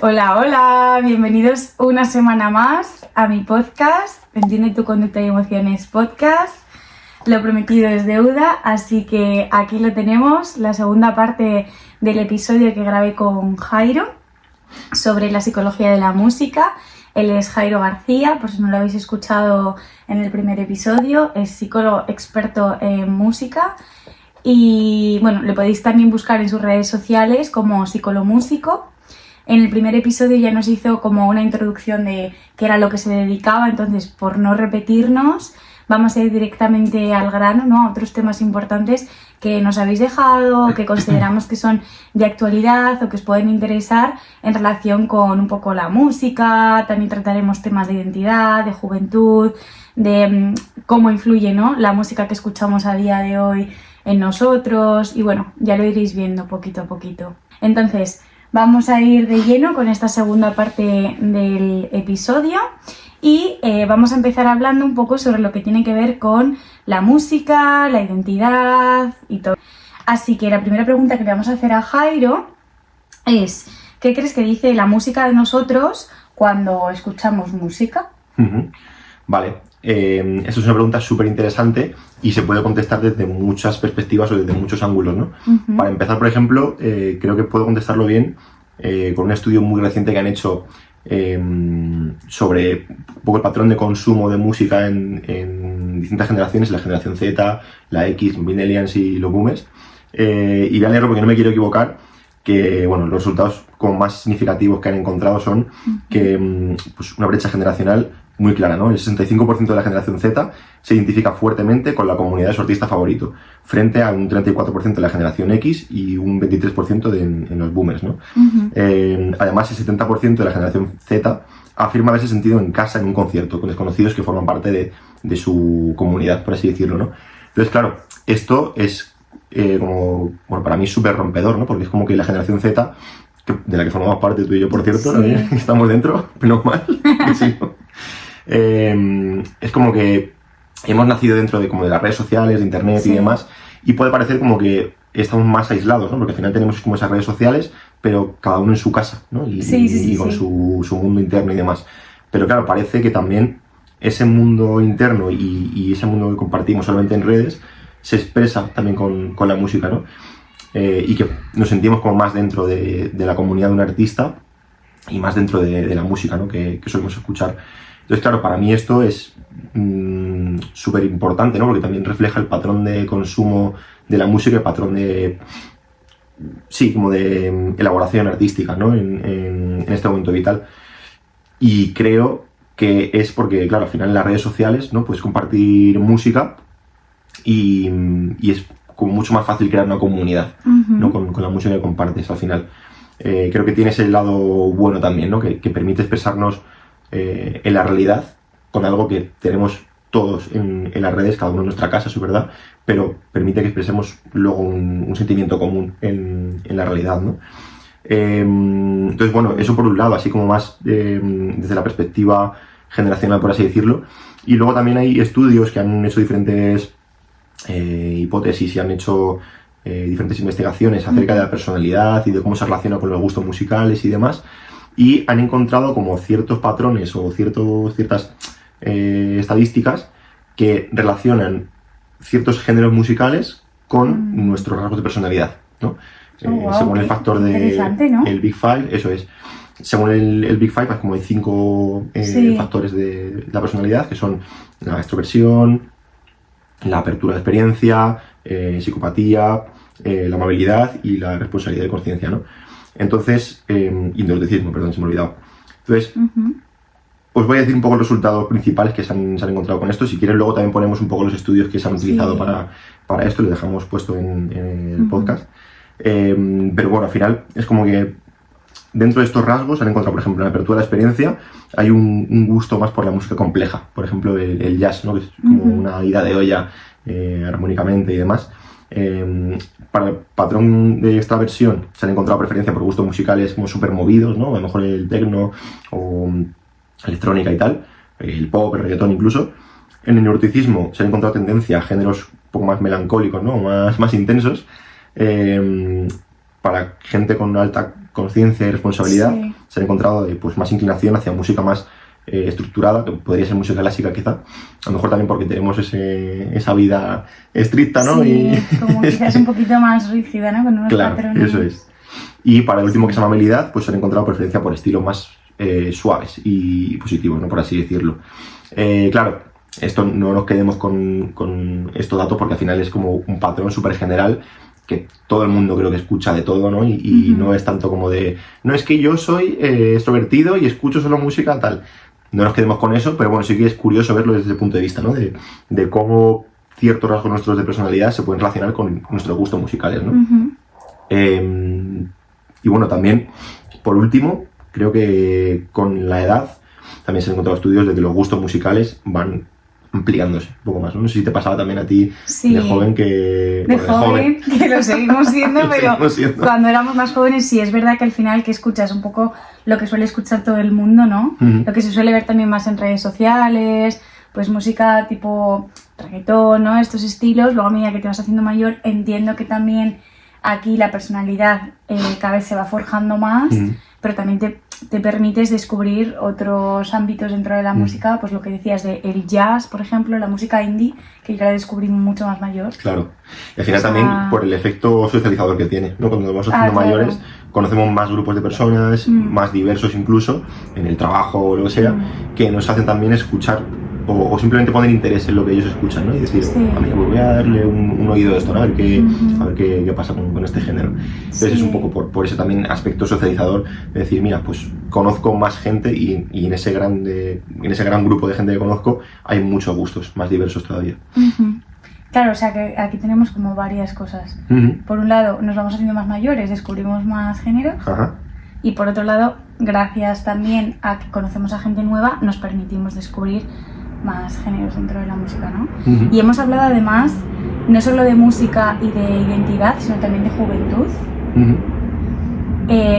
Hola, hola, bienvenidos una semana más a mi podcast, Entiende tu conducta y emociones podcast. Lo prometido es deuda, así que aquí lo tenemos, la segunda parte del episodio que grabé con Jairo sobre la psicología de la música. Él es Jairo García, por si no lo habéis escuchado en el primer episodio, es psicólogo experto en música y bueno, le podéis también buscar en sus redes sociales como psicólogomúsico. En el primer episodio ya nos hizo como una introducción de qué era lo que se dedicaba, entonces por no repetirnos vamos a ir directamente al grano, ¿no? A otros temas importantes que nos habéis dejado, que consideramos que son de actualidad o que os pueden interesar en relación con un poco la música. También trataremos temas de identidad, de juventud, de cómo influye, ¿no?, la música que escuchamos a día de hoy en nosotros y bueno, ya lo iréis viendo poquito a poquito. Entonces, vamos a ir de lleno con esta segunda parte del episodio y vamos a empezar hablando un poco sobre lo que tiene que ver con la música, la identidad y todo. Así que la primera pregunta que le vamos a hacer a Jairo es: ¿qué crees que dice la música de nosotros cuando escuchamos música? Vale, esto es una pregunta súper interesante y se puede contestar desde muchas perspectivas o desde muchos ángulos, ¿no? Para empezar, por ejemplo, creo que puedo contestarlo bien con un estudio muy reciente que han hecho sobre un poco el patrón de consumo de música en distintas generaciones, la generación Z, la X, Millennials y los Boomers. Y voy a leerlo porque no me quiero equivocar, que bueno, los resultados como más significativos que han encontrado son que pues una brecha generacional muy clara, ¿no? El 65% de la generación Z se identifica fuertemente con la comunidad de su artista favorito, frente a un 34% de la generación X y un 23% en los boomers, ¿no? Además, el 70% de la generación Z afirma haberse sentido en casa en un concierto, con desconocidos que forman parte de su comunidad, por así decirlo, ¿no? Entonces, claro, esto es como, bueno, para mí súper rompedor, ¿no? Porque es como que la generación Z, de la que formamos parte tú y yo, por cierto, Sí. estamos dentro, menos mal, sí, ¿no? Es como que hemos nacido dentro de las redes sociales, de internet y demás, y puede parecer como que estamos más aislados, ¿no? Porque al final tenemos como esas redes sociales, pero cada uno en su casa, ¿no? Y con su mundo interno y demás. Pero claro, parece que también ese mundo interno y ese mundo que compartimos solamente en redes se expresa también con la música, ¿no? Y que nos sentimos como más dentro de la comunidad de un artista y más dentro de la música, ¿no?, que solemos escuchar. Entonces, claro, para mí esto es súper importante, ¿no? Porque también refleja el patrón de consumo de la música, el patrón de, sí, como de elaboración artística, ¿no?, en este momento vital. Y creo que es porque, claro, al final en las redes sociales, ¿no?, puedes compartir música y es como mucho más fácil crear una comunidad, ¿no?, con la música que compartes al final. Creo que tiene ese lado bueno también, ¿no?, que permite expresarnos en la realidad con algo que tenemos todos en las redes, cada uno en nuestra casa, eso es verdad, pero permite que expresemos luego un sentimiento común en la realidad, ¿no? Entonces, bueno, eso por un lado, así como más desde la perspectiva generacional, por así decirlo. Y luego también hay estudios que han hecho diferentes hipótesis y han hecho diferentes investigaciones acerca de la personalidad y de cómo se relaciona con los gustos musicales y demás, y han encontrado como ciertos patrones o ciertas estadísticas que relacionan ciertos géneros musicales con nuestros rasgos de personalidad, ¿no? Según el factor ¿no? el Big Five, eso es. Según el Big Five, como hay 5 factores de la personalidad, que son la extroversión, la apertura de experiencia, psicopatía, la amabilidad y la responsabilidad de conciencia, ¿no? Entonces, y neuroticismo, perdón, se me ha olvidado. Entonces, os voy a decir un poco los resultados principales que se han encontrado con esto. Si quieres, luego también ponemos un poco los estudios que se han utilizado para esto, lo dejamos puesto en el podcast. Pero bueno, al final es como que dentro de estos rasgos han encontrado, por ejemplo, en la apertura de la experiencia hay un gusto más por la música compleja. Por ejemplo, el jazz, ¿no?, que es como una ida de olla armónicamente y demás. Para el patrón de extraversión se han encontrado preferencia por gustos musicales como súper movidos, ¿no? A lo mejor el techno o electrónica y tal, el pop, el reggaetón incluso. En el neuroticismo se han encontrado tendencia a géneros un poco más melancólicos, ¿no?, más intensos. Para gente con alta conciencia y responsabilidad, Sí. se han encontrado pues más inclinación hacia música más estructurada, que podría ser música clásica quizá, a lo mejor también porque tenemos esa vida estricta, ¿no? Sí, Y como quizás un poquito más rígida, ¿no? Con unos claro, patrones. eso es. Y para el último, que se llama habilidad, pues se han encontrado preferencia por estilos más suaves y positivos, ¿no? Por así decirlo. Claro, esto no nos quedemos con estos datos, porque al final es como un patrón súper general que todo el mundo creo que escucha de todo, ¿no? Y no es tanto como de, no es que yo soy extrovertido y escucho solo música tal. No nos quedemos con eso, pero bueno, sí que es curioso verlo desde ese punto de vista, ¿no? De cómo ciertos rasgos nuestros de personalidad se pueden relacionar con nuestros gustos musicales, ¿no? Y bueno, también, por último, creo que con la edad también se han encontrado estudios de que los gustos musicales van ampliándose un poco más, ¿no? No sé si te pasaba también a ti Sí. de joven que... De bueno, joven, que lo seguimos siendo, Lo pero seguimos siendo. cuando éramos más jóvenes sí es verdad que al final que escuchas un poco lo que suele escuchar todo el mundo, ¿no? Ujú. Lo que se suele ver también más en redes sociales, pues música tipo reggaetón, ¿no? Estos estilos. Luego a medida que te vas haciendo mayor entiendo que también aquí la personalidad cada vez se va forjando más, Ujú. pero también te permites descubrir otros ámbitos dentro de la música, pues lo que decías de el jazz, por ejemplo, la música indie, que yo la descubrí mucho más mayor. Claro. Y al final O sea, también por el efecto socializador que tiene, ¿no? Cuando nos vamos haciendo claro. mayores, conocemos más grupos de personas, más diversos incluso, en el trabajo o lo que sea, que nos hacen también escuchar o simplemente poner interés en lo que ellos escuchan, ¿no? Y decir, Sí. a mí voy a darle un oído a esto, ¿no? A ver qué pasa con este género. Entonces Sí. es un poco por ese también aspecto socializador, de decir, mira, pues conozco más gente y en ese gran grupo de gente que conozco hay muchos gustos, más diversos todavía. Claro, o sea que aquí tenemos como varias cosas. Ujú. Por un lado, nos vamos haciendo más mayores, descubrimos más géneros. Ajá. Y por otro lado, gracias también a que conocemos a gente nueva, nos permitimos descubrir más géneros dentro de la música, ¿no? Ujú. Y hemos hablado además no solo de música y de identidad, sino también de juventud. Ujú.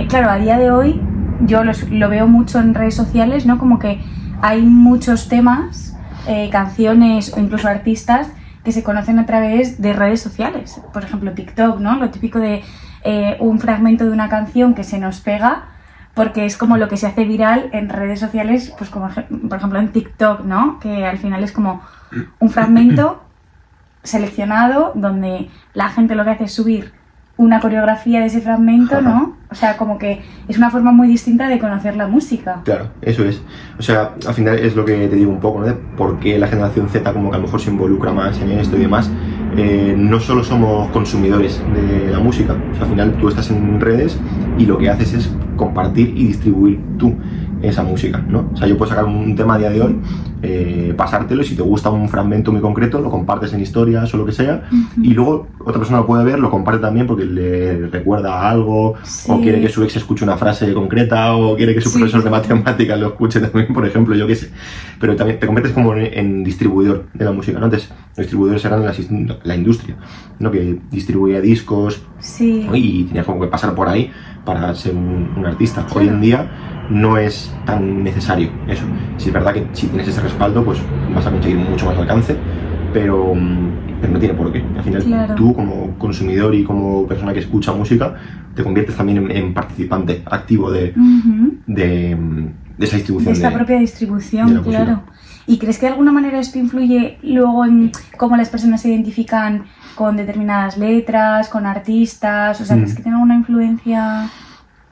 Claro, a día de hoy yo lo veo mucho en redes sociales, ¿no? Como que hay muchos temas, canciones o incluso artistas que se conocen a través de redes sociales. Por ejemplo, TikTok, ¿no? Lo típico de un fragmento de una canción que se nos pega porque es como lo que se hace viral en redes sociales, pues como por ejemplo en TikTok, ¿no? Que al final es como un fragmento seleccionado donde la gente lo que hace es subir una coreografía de ese fragmento, ¿no? O sea, como que es una forma muy distinta de conocer la música. Claro, eso es. O sea, al final es lo que te digo un poco, ¿no? De por qué la generación Z como que a lo mejor se involucra más en esto y demás. No solo somos consumidores de la música, o sea, al final tú estás en redes y lo que haces es compartir y distribuir tú esa música, ¿no? O sea, yo puedo sacar un tema a día de hoy, pasártelo y si te gusta un fragmento muy concreto, lo compartes en historias o lo que sea, y luego otra persona lo puede ver, lo comparte también porque le recuerda a algo, Sí. o quiere que su ex escuche una frase concreta, o quiere que su Sí, profesor sí, de sí. matemáticas lo escuche también, por ejemplo, yo qué sé. Pero también te conviertes como en distribuidor de la música, ¿no? Antes los distribuidores eran la industria, ¿no? Que distribuía discos, Sí. ¿no? Y tenías como que pasar por ahí para ser un artista. Claro. Hoy en día no es tan necesario eso. Sí es verdad que si tienes ese respaldo, pues vas a conseguir mucho más alcance, pero no tiene por qué. Al final, Claro. tú como consumidor y como persona que escucha música, te conviertes también en participante activo de esa distribución. De esta propia de distribución, la música. claro. ¿Y crees que de alguna manera esto influye luego en cómo las personas se identifican con determinadas letras, con artistas? O sea, ¿crees que tiene alguna influencia?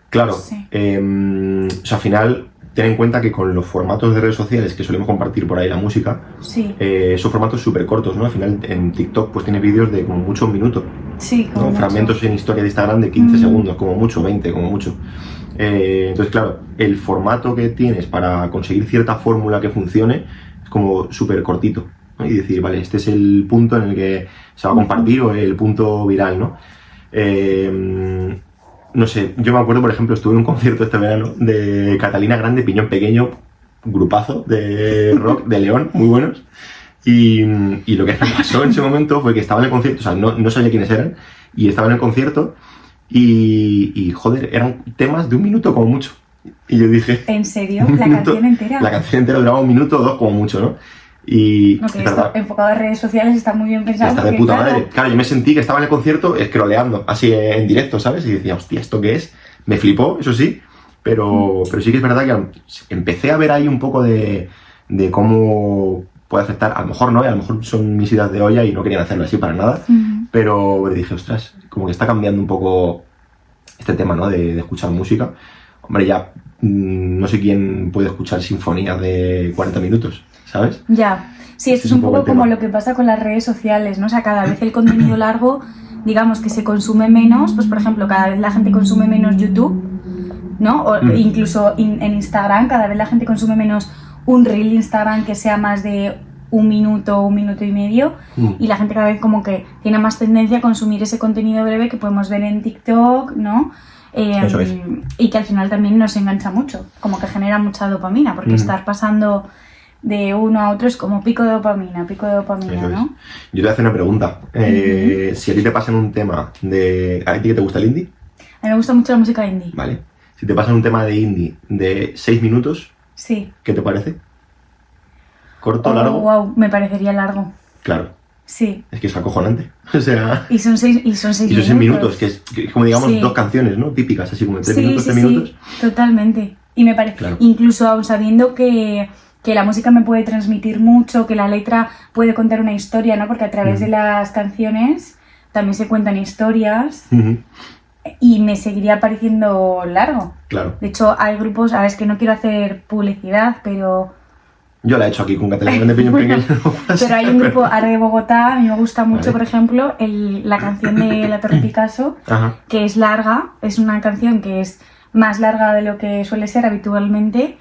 Claro, Sí. O sea, al final, ten en cuenta que con los formatos de redes sociales que solemos compartir por ahí la música, Sí, son formatos súper cortos, ¿no? Al final en TikTok pues tiene vídeos de como mucho un minuto, sí, ¿no? como mucho. Fragmentos en historia de Instagram de 15 segundos, como mucho, 20, como mucho. Entonces, claro, el formato que tienes para conseguir cierta fórmula que funcione es como súper cortito, ¿no? Y decir, vale, este es el punto en el que se va a compartir o el punto viral, ¿no? No sé, yo me acuerdo, por ejemplo, estuve en un concierto este verano de Catalina Grande, Piñón Pequeño, grupazo de rock de León, muy buenos. Y lo que me pasó en ese momento fue que estaba en el concierto, o sea, no sabía quiénes eran, y estaba en el concierto y joder, eran temas de un minuto como mucho. Y yo dije... ¿En serio? un ¿La minuto, canción entera? La canción entera duraba un minuto o dos como mucho, ¿no? Y No, que es esto verdad, enfocado en redes sociales está muy bien pensado. está de porque, puta madre. Claro, yo me sentí que estaba en el concierto scrolleando, así en directo, ¿sabes? Y decía, hostia, ¿esto qué es? Me flipó, eso sí, pero sí que es verdad que empecé a ver ahí un poco de cómo puede afectar, a lo mejor no, a lo mejor son mis ideas de olla y no querían hacerlo así para nada, pero dije, ostras, como que está cambiando un poco este tema, ¿no? De escuchar música. Hombre, ya no sé quién puede escuchar sinfonías de 40 minutos, ¿sabes? Ya, sí, esto es un poco como lo que pasa con las redes sociales, ¿no? O sea, cada vez el contenido largo, digamos que se consume menos, pues por ejemplo, cada vez la gente consume menos YouTube, ¿no? O incluso en Instagram, cada vez la gente consume menos un reel de Instagram que sea más de un minuto y medio, y la gente cada vez como que tiene más tendencia a consumir ese contenido breve que podemos ver en TikTok, ¿no? Eso es. Y que al final también nos engancha mucho, como que genera mucha dopamina, porque estar pasando de uno a otro es como pico de dopamina, Eso ¿no? es. Yo te voy a hacer una pregunta. Si a ti te pasan un tema de... ¿A ti que te gusta el indie? A mí me gusta mucho la música indie. Vale. Si te pasan un tema de indie de 6 minutos, sí. ¿Qué te parece? ¿Corto, largo? Wow, me parecería largo. Claro. Sí. Es que es acojonante. O sea... Y son 6 minutos, que es como digamos 2 canciones, ¿no? Típicas, así como 3 minutos, 3 minutos. Sí, totalmente. Y me parece, claro. Incluso aún sabiendo que la música me puede transmitir mucho, que la letra puede contar una historia, ¿no? Porque a través de las canciones también se cuentan historias. Y me seguiría pareciendo largo. Claro. De hecho, hay grupos, a ver, es que no quiero hacer publicidad, pero... Yo la he hecho aquí con Catalina de Peño Pequeño. Pero hay un grupo, Are de Bogotá, a mí me gusta mucho, por ejemplo, la canción de La Torre Picasso, que es larga, es una canción que es más larga de lo que suele ser habitualmente,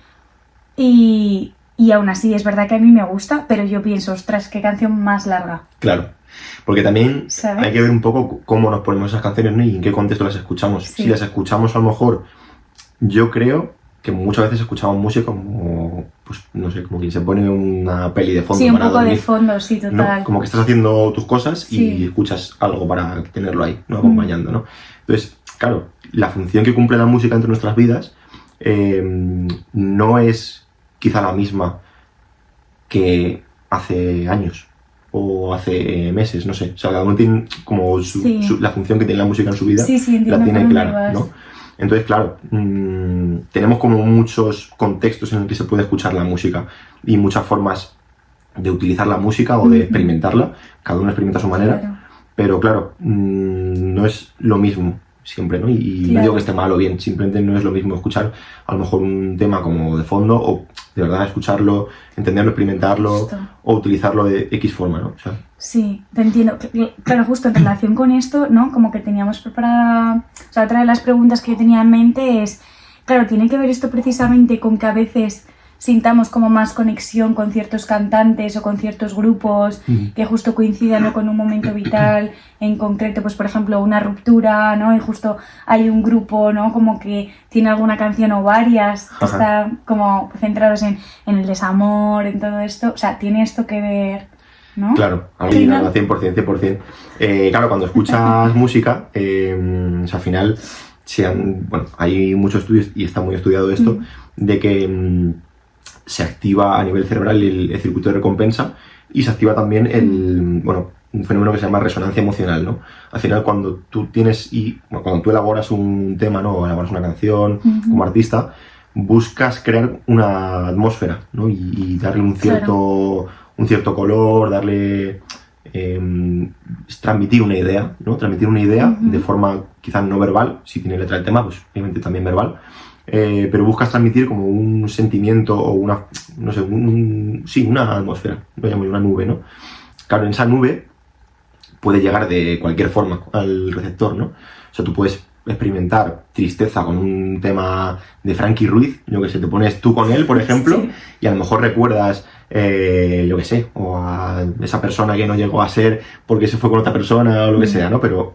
y aún así es verdad que a mí me gusta, pero yo pienso, ostras, qué canción más larga. Claro. Porque también ¿sabes? Hay que ver un poco cómo nos ponemos esas canciones, ¿no? Y en qué contexto las escuchamos. Sí. Si las escuchamos a lo mejor, yo creo que muchas veces escuchamos música como, pues no sé, como quien se pone una peli de fondo. Sí, un para poco dormir, de fondo, sí, total. ¿no? Como que estás haciendo tus cosas y escuchas algo para tenerlo ahí, ¿no? Acompañando, ¿no? Entonces, claro, la función que cumple la música entre nuestras vidas no es quizá la misma que hace años o hace meses, no sé. O sea, cada uno tiene como la función que tiene la música en su vida, la tiene clara, ¿no? Entonces, claro, tenemos como muchos contextos en los que se puede escuchar la música y muchas formas de utilizar la música o de experimentarla. Cada uno experimenta a su manera, claro. Pero claro, no es lo mismo siempre, ¿no? Y no digo que esté mal o bien, simplemente no es lo mismo escuchar a lo mejor un tema como de fondo o de verdad escucharlo, entenderlo, experimentarlo o utilizarlo de X forma, ¿no? O sea, sí, te entiendo. Claro, justo en relación con esto, ¿no? Como que teníamos preparada... O sea, otra de las preguntas que yo tenía en mente es... Claro, tiene que ver esto precisamente con que a veces sintamos como más conexión con ciertos cantantes o con ciertos grupos que justo coincidan, ¿no? Con un momento vital en concreto, pues por ejemplo una ruptura, ¿no? Y justo hay un grupo, ¿no? Como que tiene alguna canción o varias que están como centrados en el desamor, en todo esto. O sea, tiene esto que ver, ¿no? Claro, a mí nada, 100%. Claro, cuando escuchas música, o sea, al final hay muchos estudios y está muy estudiado esto, de que se activa a nivel cerebral el circuito de recompensa y se activa también un fenómeno que se llama resonancia emocional, ¿no? Al final, cuando tú cuando tú elaboras un tema, ¿no? O elaboras una canción como artista, buscas crear una atmósfera, ¿no? Y darle un cierto color, darle... transmitir una idea, ¿no? Transmitir una idea de forma quizás no verbal, si tiene letra el tema, pues obviamente también verbal, pero buscas transmitir como un sentimiento o una atmósfera, lo llamo yo una nube, ¿no? Claro, en esa nube puede llegar de cualquier forma al receptor, ¿no? O sea, tú puedes experimentar tristeza con un tema de Frankie Ruiz, yo que sé, te pones tú con él, por ejemplo, y a lo mejor recuerdas, yo que sé, o a esa persona que no llegó a ser porque se fue con otra persona o lo que sea, ¿no? Pero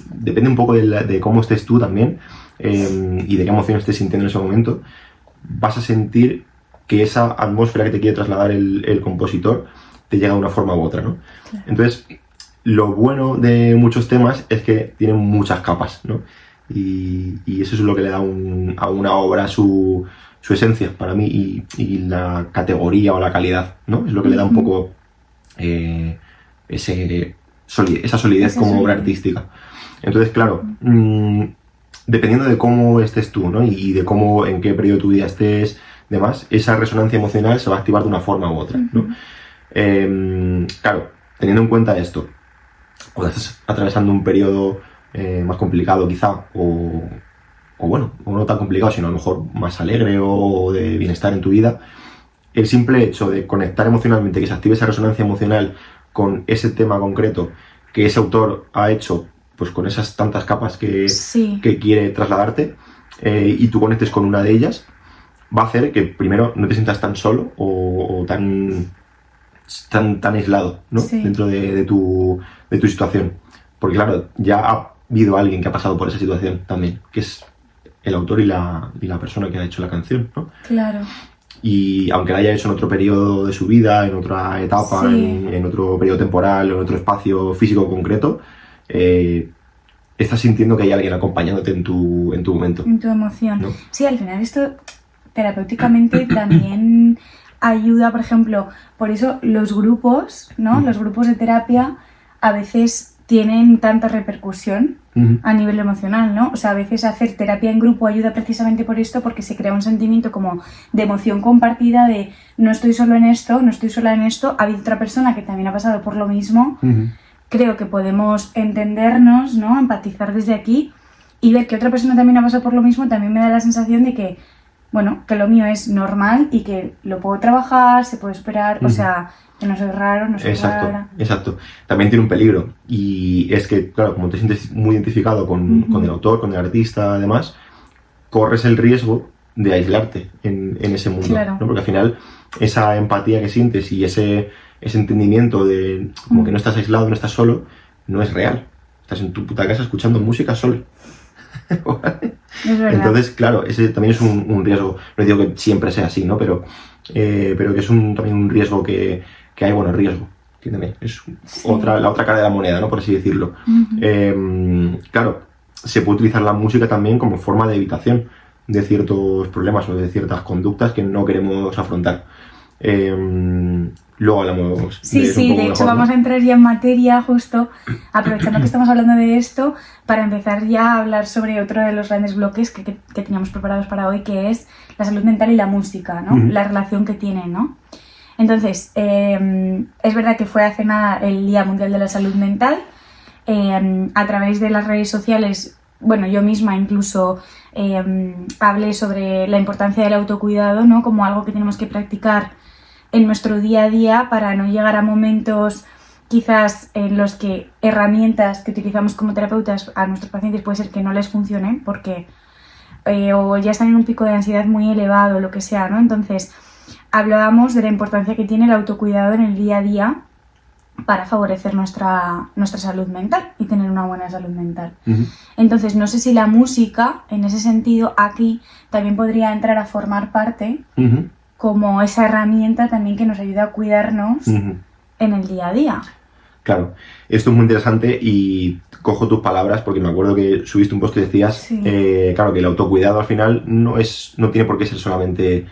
depende un poco de cómo estés tú también y de qué emoción estés sintiendo en ese momento, vas a sentir que esa atmósfera que te quiere trasladar el compositor te llega de una forma u otra, ¿no? Claro. Entonces, lo bueno de muchos temas es que tienen muchas capas, ¿no? Y eso es lo que le da a una obra su esencia para mí y la categoría o la calidad, ¿no? Es lo que le da un poco esa solidez como obra artística. Entonces, claro, dependiendo de cómo estés tú, ¿no? Y de cómo, en qué periodo de tu vida estés, demás, esa resonancia emocional se va a activar de una forma u otra, ¿no? Claro, teniendo en cuenta esto, cuando estás atravesando un periodo más complicado quizá, o bueno, o no tan complicado, sino a lo mejor más alegre o de bienestar en tu vida, el simple hecho de conectar emocionalmente, que se active esa resonancia emocional con ese tema concreto que ese autor ha hecho, pues con esas tantas capas que quiere trasladarte, y tú conectes con una de ellas, va a hacer que primero no te sientas tan solo o tan aislado, ¿no? Sí. Dentro de tu situación. Porque claro, ya ha habido alguien que ha pasado por esa situación también, que es el autor y la persona que ha hecho la canción, ¿no? Claro. Y aunque la haya hecho en otro periodo de su vida, en otra etapa, en otro periodo temporal, en otro espacio físico concreto, estás sintiendo que hay alguien acompañándote en tu momento. En tu emoción. ¿No? Sí, al final esto terapéuticamente también ayuda, por ejemplo, por eso los grupos, ¿no? Los grupos de terapia a veces tienen tanta repercusión a nivel emocional, ¿no? O sea, a veces hacer terapia en grupo ayuda precisamente por esto, porque se crea un sentimiento como de emoción compartida, de no estoy solo en esto, no estoy sola en esto, ha habido otra persona que también ha pasado por lo mismo. Creo que podemos entendernos, ¿no? Empatizar desde aquí y ver que otra persona también ha pasado por lo mismo, también me da la sensación de que, bueno, que lo mío es normal y que lo puedo trabajar, se puede superar, o sea, que no soy raro, no soy rara. Exacto. También tiene un peligro, y es que, claro, como te sientes muy identificado con el autor, con el artista, además, corres el riesgo de aislarte en ese mundo, claro, ¿no? Porque al final esa empatía que sientes y ese entendimiento de como que no estás aislado, no estás solo, no es real. Estás en tu puta casa escuchando música solo. ¿Vale? Es verdad. Entonces, claro, ese también es un riesgo. No digo que siempre sea así, ¿no? Pero que es también un riesgo que hay, bueno, riesgo. Entiéndeme, es la otra cara de la moneda, ¿no? Por así decirlo. Claro, se puede utilizar la música también como forma de evitación de ciertos problemas o de ciertas conductas que no queremos afrontar. Luego hablamos de eso un poco de hecho mejor, vamos a entrar ya en materia, justo aprovechando que estamos hablando de esto, para empezar ya a hablar sobre otro de los grandes bloques que teníamos preparados para hoy, que es la salud mental y la música, ¿no? La relación que tienen, ¿no? Entonces, es verdad que fue hace nada el Día Mundial de la Salud Mental. A través de las redes sociales, bueno, yo misma incluso hablé sobre la importancia del autocuidado, ¿no? Como algo que tenemos que practicar en nuestro día a día para no llegar a momentos quizás en los que herramientas que utilizamos como terapeutas a nuestros pacientes puede ser que no les funcionen porque o ya están en un pico de ansiedad muy elevado o lo que sea, ¿no? Entonces hablábamos de la importancia que tiene el autocuidado en el día a día para favorecer nuestra salud mental y tener una buena salud mental. Entonces no sé si la música en ese sentido aquí también podría entrar a formar parte como esa herramienta también que nos ayuda a cuidarnos en el día a día. Claro, esto es muy interesante y cojo tus palabras porque me acuerdo que subiste un post que decías, claro, que el autocuidado al final no tiene por qué ser solamente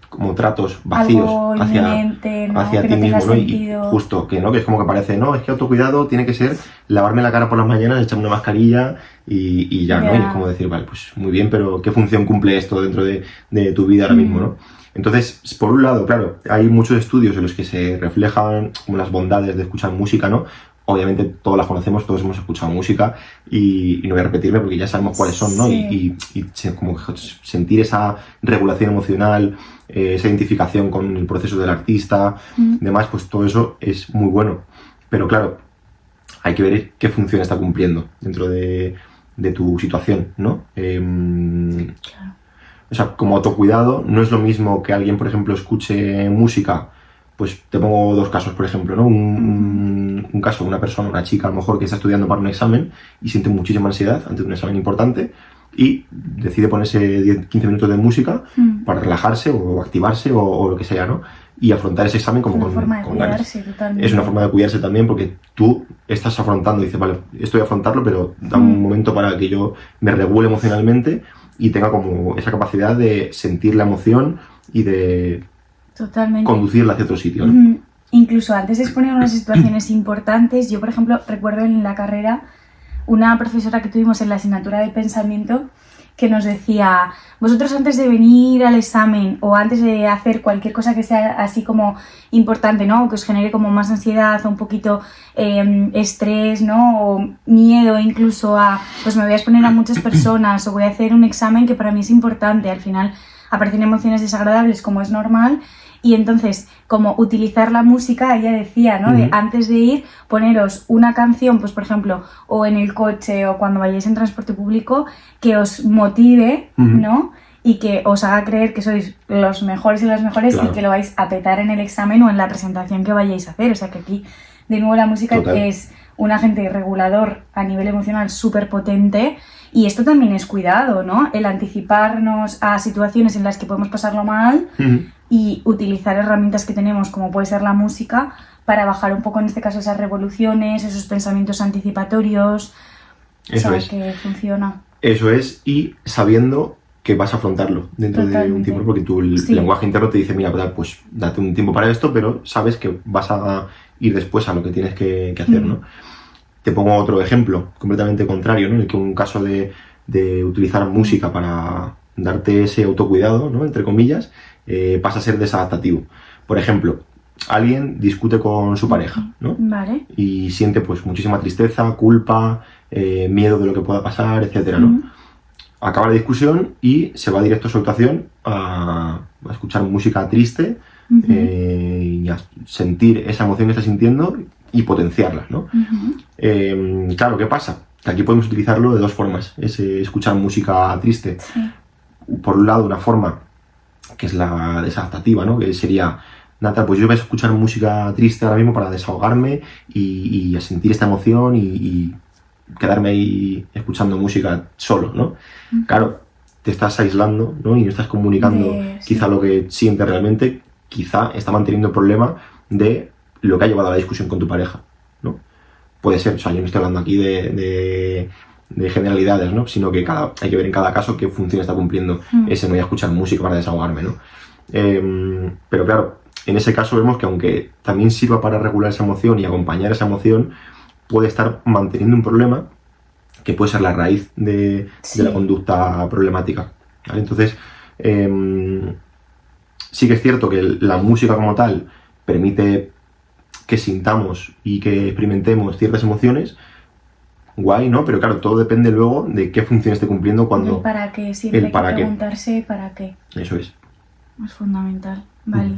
como tratos vacíos hacia ti mismo, ¿no? Y justo, que es como que parece, no, es que autocuidado tiene que ser lavarme la cara por las mañanas, echarme una mascarilla y ya, ¿no? Y es como decir, vale, pues muy bien, pero ¿qué función cumple esto dentro de tu vida ahora mismo, no? Entonces, por un lado, claro, hay muchos estudios en los que se reflejan como las bondades de escuchar música, ¿no? Obviamente todos las conocemos, todos hemos escuchado música y no voy a repetirme porque ya sabemos cuáles son, ¿no? Y como sentir esa regulación emocional, esa identificación con el proceso del artista, demás, pues todo eso es muy bueno. Pero claro, hay que ver qué función está cumpliendo dentro de tu situación, ¿no? Claro. O sea, como autocuidado no es lo mismo que alguien, por ejemplo, escuche música. Pues te pongo dos casos, por ejemplo, ¿no? Un caso, una persona, una chica a lo mejor que está estudiando para un examen y siente muchísima ansiedad ante un examen importante y decide ponerse 10-15 minutos de música para relajarse o activarse o lo que sea, ¿no? Y afrontar ese examen como con ganas. Es una forma de cuidarse también porque tú estás afrontando y dices, vale, esto voy a afrontarlo, pero da un momento para que yo me regule emocionalmente y tenga como esa capacidad de sentir la emoción y de conducirla hacia otro sitio, ¿no? Incluso antes de exponer unas situaciones importantes, yo por ejemplo recuerdo en la carrera una profesora que tuvimos en la asignatura de pensamiento que nos decía, vosotros antes de venir al examen o antes de hacer cualquier cosa que sea así como importante, ¿no? O que os genere como más ansiedad o un poquito estrés, ¿no? O miedo incluso a, pues me voy a exponer a muchas personas o voy a hacer un examen que para mí es importante. Al final aparecen emociones desagradables como es normal. Y entonces, como utilizar la música, ella decía, ¿no? De antes de ir, poneros una canción, pues por ejemplo, o en el coche o cuando vayáis en transporte público, que os motive, ¿no? Y que os haga creer que sois los mejores y las mejores, claro, y que lo vais a petar en el examen o en la presentación que vayáis a hacer. O sea que aquí, de nuevo, la música es un agente regulador a nivel emocional súper potente. Y esto también es cuidado, ¿no? El anticiparnos a situaciones en las que podemos pasarlo mal y utilizar herramientas que tenemos, como puede ser la música, para bajar un poco, en este caso, esas revoluciones, esos pensamientos anticipatorios. Eso es. Que funciona. Eso es, y sabiendo que vas a afrontarlo dentro de un tiempo, porque tu lenguaje interno te dice, mira, pues date un tiempo para esto, pero sabes que vas a ir después a lo que tienes que hacer, ¿no? Te pongo otro ejemplo completamente contrario, ¿no? En el que un caso de utilizar música para darte ese autocuidado, ¿no? Entre comillas, pasa a ser desadaptativo. Por ejemplo, alguien discute con su pareja, ¿no? Vale. Y siente pues muchísima tristeza, culpa, miedo de lo que pueda pasar, etcétera, ¿no? Acaba la discusión y se va directo a su habitación a escuchar música triste y a sentir esa emoción que está sintiendo y potenciarla, ¿no? Claro, ¿qué pasa? Que aquí podemos utilizarlo de dos formas, es escuchar música triste. Sí. Por un lado, una forma que es la desadaptativa, ¿no? Que sería, Nata, pues yo voy a escuchar música triste ahora mismo para desahogarme y a sentir esta emoción y quedarme ahí escuchando música solo, ¿no? Claro, te estás aislando, ¿no? Y no estás comunicando quizá lo que sientes realmente, quizá está manteniendo el problema de lo que ha llevado a la discusión con tu pareja, ¿no? Puede ser, o sea, yo no estoy hablando aquí de generalidades, ¿no? Sino que hay que ver en cada caso qué función está cumpliendo ese no voy a escuchar música para desahogarme, ¿no? Pero claro, en ese caso vemos que aunque también sirva para regular esa emoción y acompañar esa emoción, puede estar manteniendo un problema que puede ser la raíz de la conducta problemática, ¿vale? Entonces, sí que es cierto que la música como tal permite que sintamos y que experimentemos ciertas emociones, guay, ¿no? Pero claro, todo depende luego de qué función esté cumpliendo cuando... El para qué, siempre hay que preguntarse para qué. Eso es. Es fundamental, vale.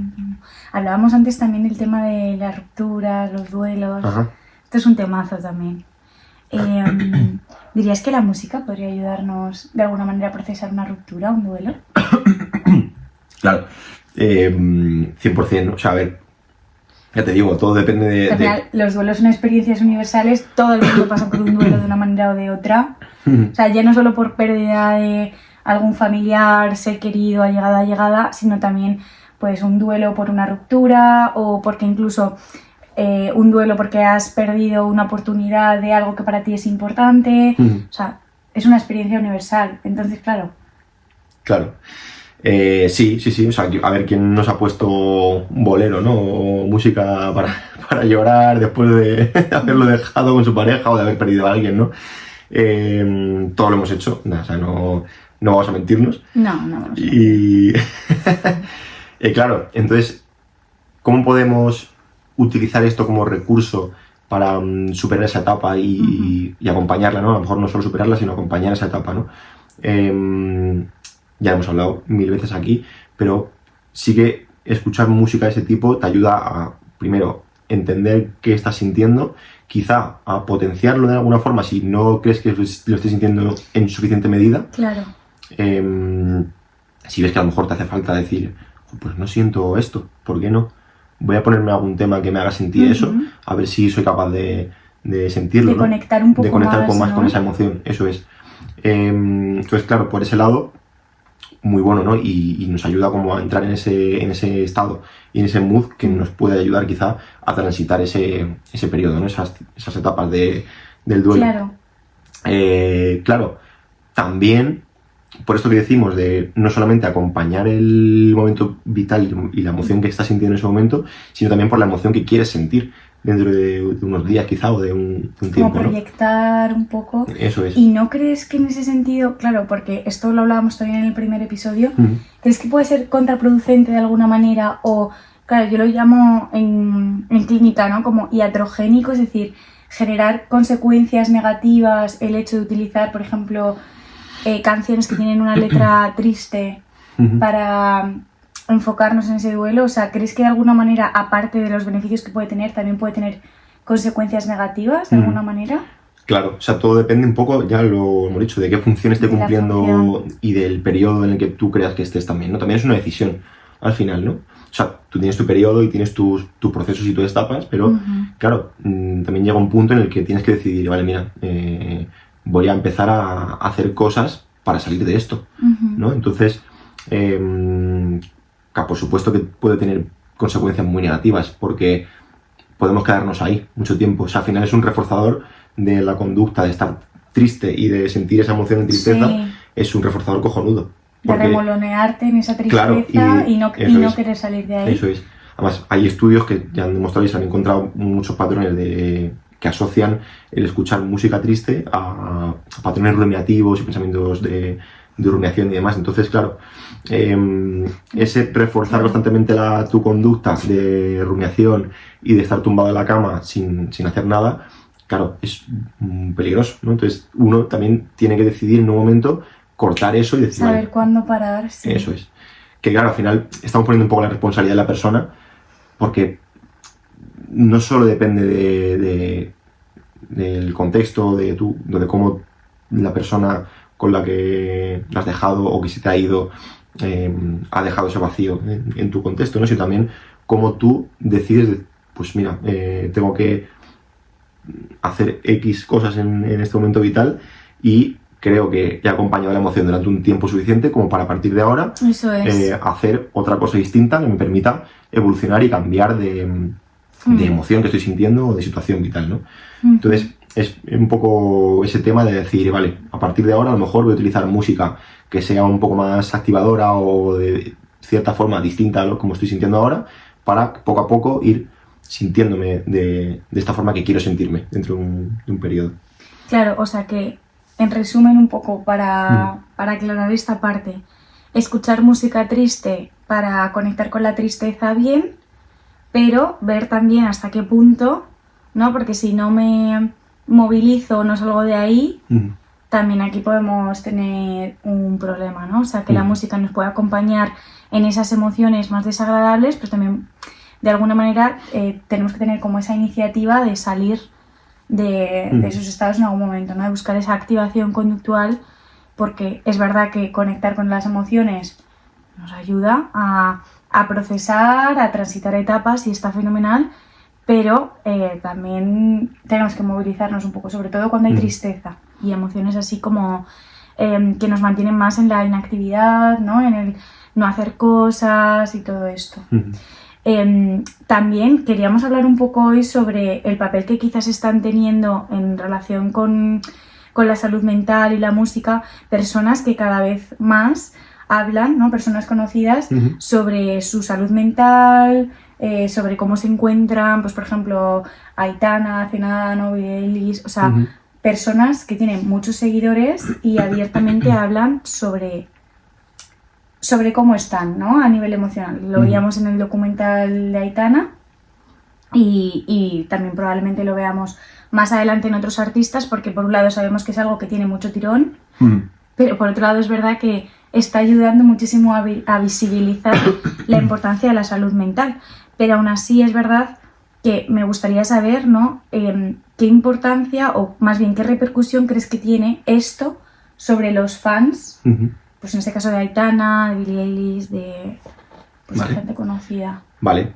Hablábamos antes también del tema de las rupturas, los duelos. Ajá. Esto es un temazo también. ¿Dirías que la música podría ayudarnos de alguna manera a procesar una ruptura, un duelo? Claro, 100%, o sea, a ver, ya te digo, todo depende de... Al final, los duelos son experiencias universales, todo el mundo pasa por un duelo de una manera o de otra. O sea, ya no solo por pérdida de algún familiar, ser querido, allegada, sino también pues un duelo por una ruptura o porque incluso un duelo porque has perdido una oportunidad de algo que para ti es importante. O sea, es una experiencia universal. Entonces, claro. Claro. Sí. O sea, a ver, ¿quién nos ha puesto un bolero, ¿no? O música para llorar después de haberlo dejado con su pareja o de haber perdido a alguien, ¿no? Todo lo hemos hecho. O sea, no vamos a mentirnos. No. Y claro, entonces, ¿cómo podemos utilizar esto como recurso para superar esa etapa y acompañarla, ¿no? A lo mejor no solo superarla, sino acompañar esa etapa, ¿no? Ya hemos hablado 1000 veces aquí, pero sí que escuchar música de ese tipo te ayuda a, primero, entender qué estás sintiendo, quizá a potenciarlo de alguna forma si no crees que lo estés sintiendo en suficiente medida. Claro. Si ves que a lo mejor te hace falta decir, pues no siento esto, ¿por qué no? Voy a ponerme algún tema que me haga sentir eso, a ver si soy capaz de sentirlo, de conectar un poco de conectar más, más, ¿no? Con esa emoción, eso es. Entonces, claro, por ese lado, muy bueno, ¿no? Y nos ayuda como a entrar en ese estado y en ese mood que nos puede ayudar quizá a transitar ese periodo, ¿no? Esas etapas del duelo. Claro. Claro, también, por esto que decimos de no solamente acompañar el momento vital y la emoción que estás sintiendo en ese momento, sino también por la emoción que quieres sentir dentro de unos días quizá o de un tiempo, como proyectar, ¿no? Un poco. Eso es. ¿Y no crees que en ese sentido, claro, porque esto lo hablábamos también en el primer episodio, crees que puede ser contraproducente de alguna manera o, claro, yo lo llamo en clínica, ¿no? Como iatrogénico, es decir, generar consecuencias negativas el hecho de utilizar, por ejemplo, canciones que tienen una letra triste para enfocarnos en ese duelo? O sea, ¿crees que de alguna manera, aparte de los beneficios que puede tener, también puede tener consecuencias negativas de alguna manera? Claro, o sea, todo depende un poco, ya lo hemos dicho, de qué función esté cumpliendo y del periodo en el que tú creas que estés también, ¿no? También es una decisión al final, ¿no? O sea, tú tienes tu periodo y tienes tus procesos y tus etapas, pero claro, también llega un punto en el que tienes que decidir, vale, mira, voy a empezar a hacer cosas para salir de esto, ¿no? Entonces, por supuesto que puede tener consecuencias muy negativas porque podemos quedarnos ahí mucho tiempo. O sea, al final es un reforzador de la conducta, de estar triste y de sentir esa emoción de tristeza, es un reforzador cojonudo. Porque, de remolonearte en esa tristeza, claro, y no querer salir de ahí. Eso es. Además, hay estudios que ya han demostrado y se han encontrado muchos patrones que asocian el escuchar música triste a patrones rumiativos y pensamientos de rumiación y demás. Entonces, claro, ese reforzar constantemente tu conducta de rumiación y de estar tumbado en la cama sin hacer nada, claro, es peligroso, ¿no? Entonces, uno también tiene que decidir en un momento cortar eso y decir... Saber cuándo parar, sí. Eso es. Que claro, al final estamos poniendo un poco la responsabilidad de la persona porque no solo depende del contexto, de cómo la persona con la que la has dejado o que se te ha ido ha dejado ese vacío en tu contexto, ¿no? Sino también cómo tú decides, pues mira, tengo que hacer X cosas en este momento vital y creo que he acompañado la emoción durante un tiempo suficiente como para a partir de ahora hacer otra cosa distinta que me permita evolucionar y cambiar de emoción que estoy sintiendo o de situación vital, ¿no? Entonces es un poco ese tema de decir, vale, a partir de ahora a lo mejor voy a utilizar música que sea un poco más activadora o de cierta forma distinta a lo como estoy sintiendo ahora para poco a poco ir sintiéndome de esta forma que quiero sentirme dentro de un periodo. Claro, o sea que, en resumen un poco, para aclarar esta parte, escuchar música triste para conectar con la tristeza bien, pero ver también hasta qué punto, ¿no? Porque si no me movilizo o no salgo de ahí, también aquí podemos tener un problema, ¿no? O sea, que la música nos puede acompañar en esas emociones más desagradables, pues también, de alguna manera, tenemos que tener como esa iniciativa de salir de esos estados en algún momento, ¿no? De buscar esa activación conductual, porque es verdad que conectar con las emociones nos ayuda a procesar, a transitar etapas y está fenomenal, pero también tenemos que movilizarnos un poco, sobre todo cuando hay tristeza y emociones así como que nos mantienen más en la inactividad, ¿no? En el no hacer cosas y todo esto. También queríamos hablar un poco hoy sobre el papel que quizás están teniendo en relación con la salud mental y la música personas que cada vez más hablan, ¿no? Personas conocidas sobre su salud mental, sobre cómo se encuentran, pues por ejemplo Aitana, Cenado, Billie Eilish, o sea, personas que tienen muchos seguidores y abiertamente hablan sobre cómo están, ¿no? A nivel emocional. Lo veíamos en el documental de Aitana y también probablemente lo veamos más adelante en otros artistas, porque por un lado sabemos que es algo que tiene mucho tirón, pero por otro lado es verdad que está ayudando muchísimo a visibilizar la importancia de la salud mental. Pero aún así es verdad que me gustaría saber, ¿no? Qué importancia, o más bien qué repercusión crees que tiene esto sobre los fans, pues en este caso de Aitana, de Billie Eilish, de gente conocida. Vale.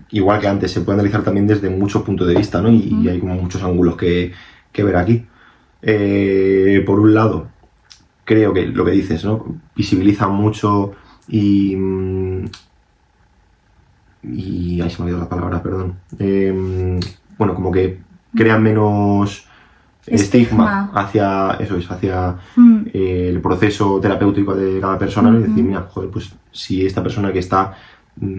Igual que antes, se puede analizar también desde muchos puntos de vista, ¿no? Y hay como muchos ángulos que ver aquí. Por un lado, creo que lo que dices, ¿no? Visibiliza mucho y ahí se me ha olvidado la palabra, perdón. Bueno, como que crean menos estigma hacia eso, hacia el proceso terapéutico de cada persona, y decir, mira, joder, pues si esta persona que está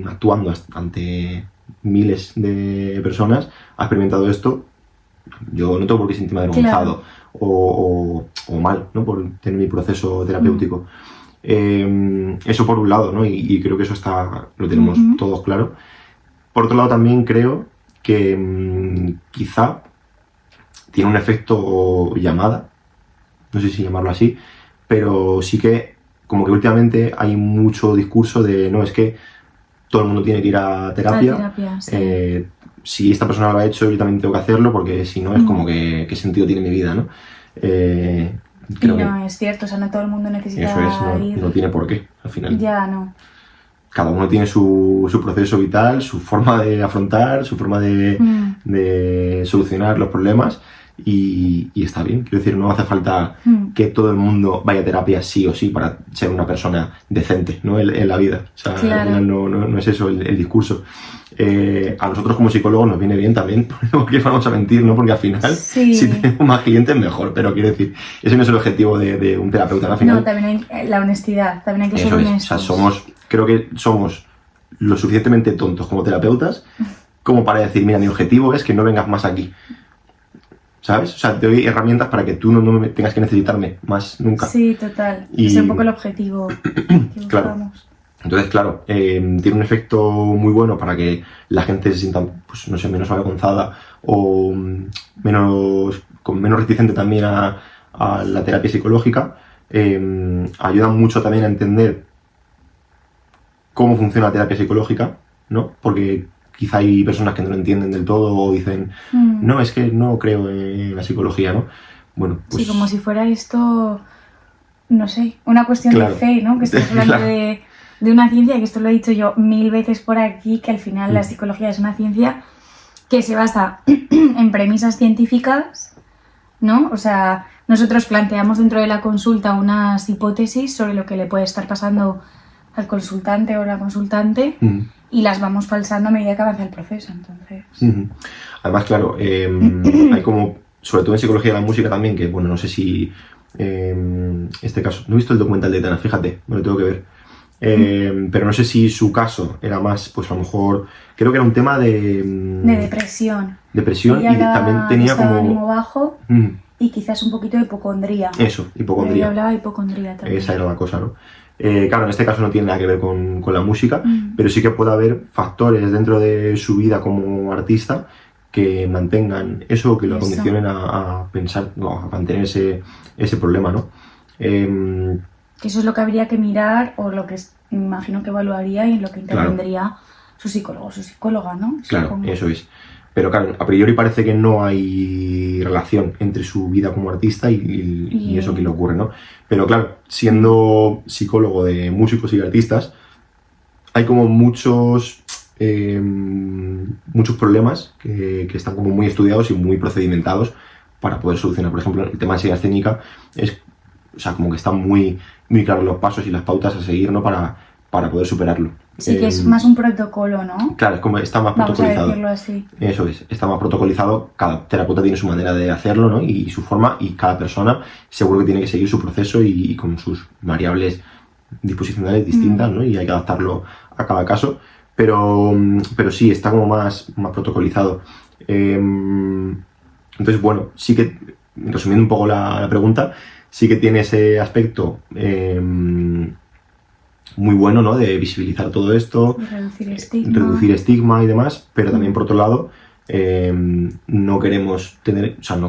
actuando ante miles de personas, ha experimentado esto, yo no tengo por qué sentirme avergonzado o mal, ¿no? Por tener mi proceso terapéutico. Eso por un lado, ¿no? Y creo que eso lo tenemos todos claro. Por otro lado también creo que quizá tiene un efecto llamada, no sé si llamarlo así, pero sí que como que últimamente hay mucho discurso de no, es que todo el mundo tiene que ir a terapia, sí. Si esta persona lo ha hecho yo también tengo que hacerlo porque si no es como que qué sentido tiene mi vida, ¿no? Y no es cierto, o sea, no todo el mundo necesita eso ir. no tiene por qué, al final. Ya, no. Cada uno tiene su proceso vital, su forma de afrontar, su forma de solucionar los problemas y está bien. Quiero decir, no hace falta que todo el mundo vaya a terapia sí o sí para ser una persona decente, ¿no? en la vida. O sea, claro. Al final no es eso el discurso. A nosotros como psicólogos nos viene bien también, porque vamos a mentir, ¿no? Porque al final, si tenemos más clientes, mejor. Pero quiero decir, ese no es el objetivo de un terapeuta, ¿no? Al final, no, también hay la honestidad, también hay que ser honestos. O sea, creo que somos lo suficientemente tontos como terapeutas como para decir, mira, mi objetivo es que no vengas más aquí. ¿Sabes? O sea, te doy herramientas para que tú no tengas que necesitarme más nunca. Sí, total. Es un poco el objetivo que buscamos. Claro. Entonces, claro, tiene un efecto muy bueno para que la gente se sienta, pues no sé, menos avergonzada o con menos reticente también a la terapia psicológica. Ayuda mucho también a entender cómo funciona la terapia psicológica, ¿no? Porque quizá hay personas que no lo entienden del todo o dicen, no, es que no creo en la psicología, ¿no? Bueno, pues... Sí, como si fuera esto, no sé, una cuestión de fe, ¿no? Que estamos hablando de una ciencia, que esto lo he dicho yo 1000 veces por aquí, que al final la psicología es una ciencia que se basa en premisas científicas, ¿no? O sea, nosotros planteamos dentro de la consulta unas hipótesis sobre lo que le puede estar pasando al consultante o la consultante y las vamos falsando a medida que avanza el proceso, entonces... Además, claro, hay como, sobre todo en psicología de la música también, que bueno, no sé si este caso, no he visto el documental de Tana, fíjate, me lo tengo que ver. Pero no sé si su caso era más, pues a lo mejor, creo que era un tema de depresión. Depresión y también tenía como... ánimo bajo y quizás un poquito de hipocondría. Eso, hipocondría. Ella hablaba de hipocondría también. Esa era la cosa, ¿no? Claro, en este caso no tiene nada que ver con la música, pero sí que puede haber factores dentro de su vida como artista que mantengan eso, que lo condicionen a pensar, no, a mantener ese problema, ¿no? Que eso es lo que habría que mirar o lo que me imagino que evaluaría y en lo que intervendría su psicólogo o su psicóloga, ¿no? Claro, supongo. Eso es. Pero claro, a priori parece que no hay relación entre su vida como artista y eso que le ocurre, ¿no? Pero claro, siendo psicólogo de músicos y artistas, hay como muchos problemas que están como muy estudiados y muy procedimentados para poder solucionar. Por ejemplo, el tema de ansiedad escénica es, o sea, como que están muy, muy claros los pasos y las pautas a seguir, ¿no? Para poder superarlo. Sí, que es más un protocolo, ¿no? Claro, es como está más protocolizado. Vamos a decirlo así. Eso es, está más protocolizado, cada terapeuta tiene su manera de hacerlo, ¿no? Y su forma, y cada persona seguro que tiene que seguir su proceso y con sus variables disposicionales distintas, ¿no? Y hay que adaptarlo a cada caso, pero sí, está como más protocolizado. Entonces, bueno, sí que, resumiendo un poco la pregunta, sí que tiene ese aspecto muy bueno, ¿no? De visibilizar todo esto, reducir estigma y demás, pero también por otro lado no queremos tener, o sea, no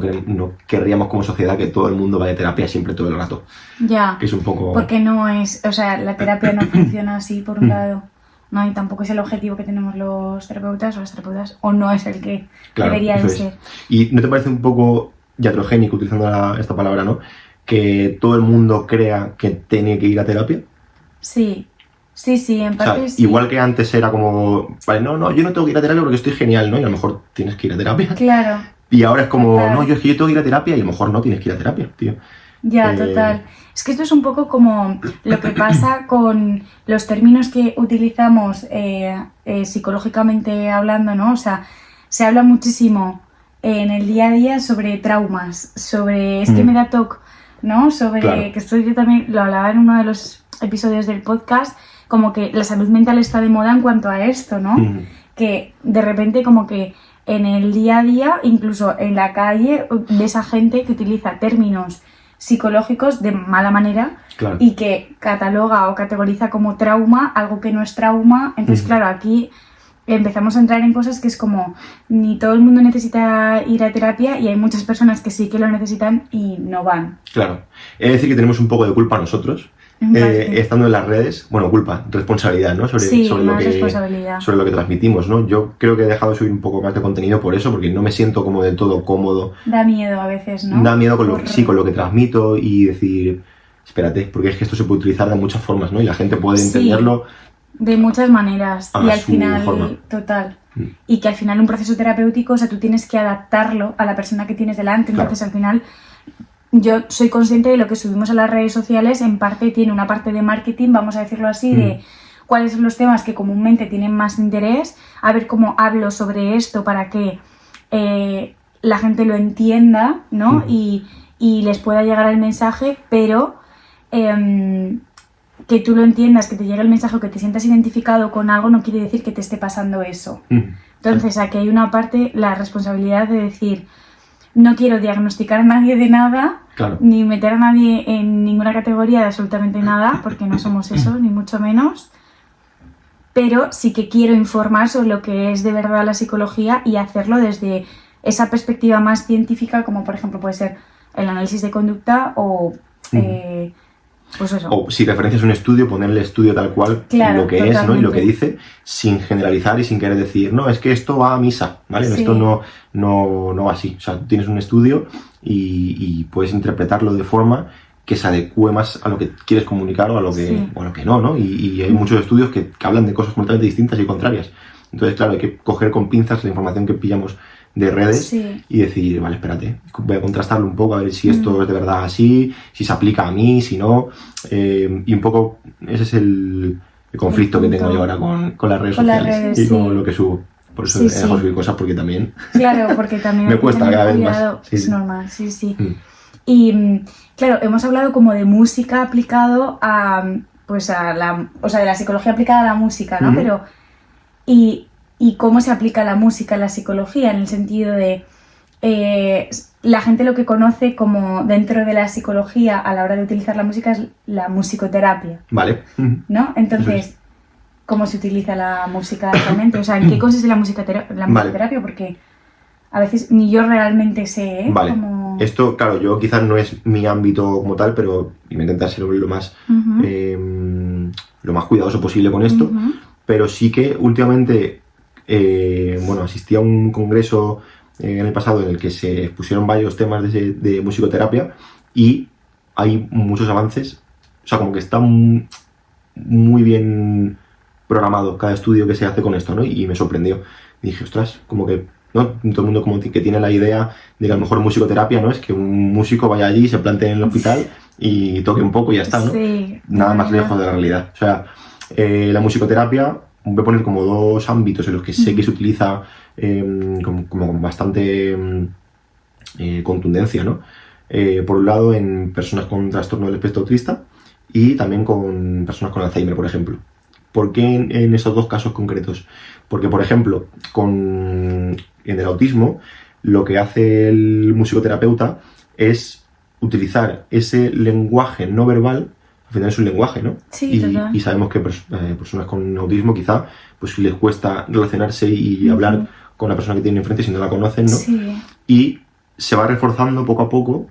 querríamos como sociedad que todo el mundo vaya a terapia siempre todo el rato. Ya, que es un poco... porque no es, o sea, la terapia no funciona así por un lado, no, y tampoco es el objetivo que tenemos los terapeutas o las terapeutas, o no es el que debería de ser. ¿Y no te parece un poco iatrogénico, utilizando esta palabra, ¿no? Que todo el mundo crea que tiene que ir a terapia. Sí, en parte, o sea, igual que antes era como, vale, no, yo no tengo que ir a terapia porque estoy genial, ¿no? Y a lo mejor tienes que ir a terapia. Claro. Y ahora es como, no, es que yo tengo que ir a terapia y a lo mejor no tienes que ir a terapia, tío. Ya, total. Es que esto es un poco como lo que pasa con los términos que utilizamos psicológicamente hablando, ¿no? O sea, se habla muchísimo en el día a día sobre traumas, sobre es que me da TOC, ¿no? Sobre que esto yo también lo hablaba en uno de los episodios del podcast, como que la salud mental está de moda en cuanto a esto, ¿no? que de repente como que en el día a día, incluso en la calle, ves a gente que utiliza términos psicológicos de mala manera Claro. y que cataloga o categoriza como trauma algo que no es trauma. Entonces, claro, aquí empezamos a entrar en cosas que es como ni todo el mundo necesita ir a terapia y hay muchas personas que sí que lo necesitan y no van. Claro. Es decir, que tenemos un poco de culpa nosotros, estando en las redes, bueno, culpa, responsabilidad, ¿no? Sí, más responsabilidad. Sobre lo que transmitimos, ¿no? Yo creo que he dejado de subir un poco más de contenido por eso, porque no me siento como del todo cómodo. Da miedo a veces, ¿no? Da miedo con lo que transmito y decir, espérate, porque es que esto se puede utilizar de muchas formas, ¿no? Y la gente puede entenderlo. De muchas maneras. Y al final, forma. total. Y que al final un proceso terapéutico, o sea, tú tienes que adaptarlo a la persona que tienes delante. Entonces, al final, yo soy consciente de lo que subimos a las redes sociales, en parte tiene una parte de marketing, vamos a decirlo así, de cuáles son los temas que comúnmente tienen más interés, a ver cómo hablo sobre esto para que la gente lo entienda, ¿no? Y les pueda llegar el mensaje, pero que tú lo entiendas, que te llegue el mensaje o que te sientas identificado con algo no quiere decir que te esté pasando eso. Entonces, aquí hay una parte, la responsabilidad de decir, no quiero diagnosticar a nadie de nada, ni meter a nadie en ninguna categoría de absolutamente nada, porque no somos eso, ni mucho menos, pero sí que quiero informar sobre lo que es de verdad la psicología y hacerlo desde esa perspectiva más científica, como por ejemplo puede ser el análisis de conducta o... pues eso. O si referencias un estudio, ponerle estudio tal cual, lo que es, ¿no? Y lo que dice, sin generalizar y sin querer decir, no, es que esto va a misa, ¿vale? Esto no va así. O sea, tú tienes un estudio y puedes interpretarlo de forma que se adecue más a lo que quieres comunicar o a lo que no, ¿no? Y hay muchos estudios que hablan de cosas completamente distintas y contrarias. Entonces, claro, hay que coger con pinzas la información que pillamos de redes y decir, vale, espérate, voy a contrastarlo un poco a ver si esto es de verdad así, si se aplica a mí, si no, y un poco ese es el conflicto que tengo yo ahora con las redes sociales y con lo que subo. Por eso he dejado de subir cosas porque también... Claro, porque también... me cuesta cada vez más. Es normal, sí. Y claro, hemos hablado como de música aplicado a, pues a la... O sea, de la psicología aplicada a la música, ¿no? Pero... Y cómo se aplica la música en la psicología, en el sentido de la gente lo que conoce como dentro de la psicología a la hora de utilizar la música es la musicoterapia. Vale. ¿No? Entonces, ¿cómo se utiliza la música realmente? O sea, ¿en qué consiste la musicoterapia? Porque a veces ni yo realmente sé, ¿eh? Vale. Como... Esto, claro, yo quizás no es mi ámbito como tal, pero voy a intentar ser lo más cuidadoso posible con esto. Pero sí que últimamente... asistí a un congreso en el pasado en el que se expusieron varios temas de musicoterapia y hay muchos avances, o sea, como que está muy bien programado cada estudio que se hace con esto, ¿no? Y me sorprendió. Dije, ostras, como que ¿no? Todo el mundo como que tiene la idea de que a lo mejor musicoterapia, ¿no? Es que un músico vaya allí, se plantee en el hospital y toque un poco y ya está, ¿no? Sí, nada más lejos de la realidad. O sea, la musicoterapia, voy a poner como dos ámbitos en los que sé que se utiliza como con bastante contundencia, ¿no? Por un lado, en personas con trastorno del espectro autista y también con personas con Alzheimer, por ejemplo. ¿Por qué en esos dos casos concretos? Porque, por ejemplo, en el autismo, lo que hace el musicoterapeuta es utilizar ese lenguaje no verbal. Al final es un lenguaje, ¿no? Sí, y sabemos que personas con autismo quizá pues les cuesta relacionarse y hablar con la persona que tienen enfrente si no la conocen, ¿no? Sí. Y se va reforzando poco a poco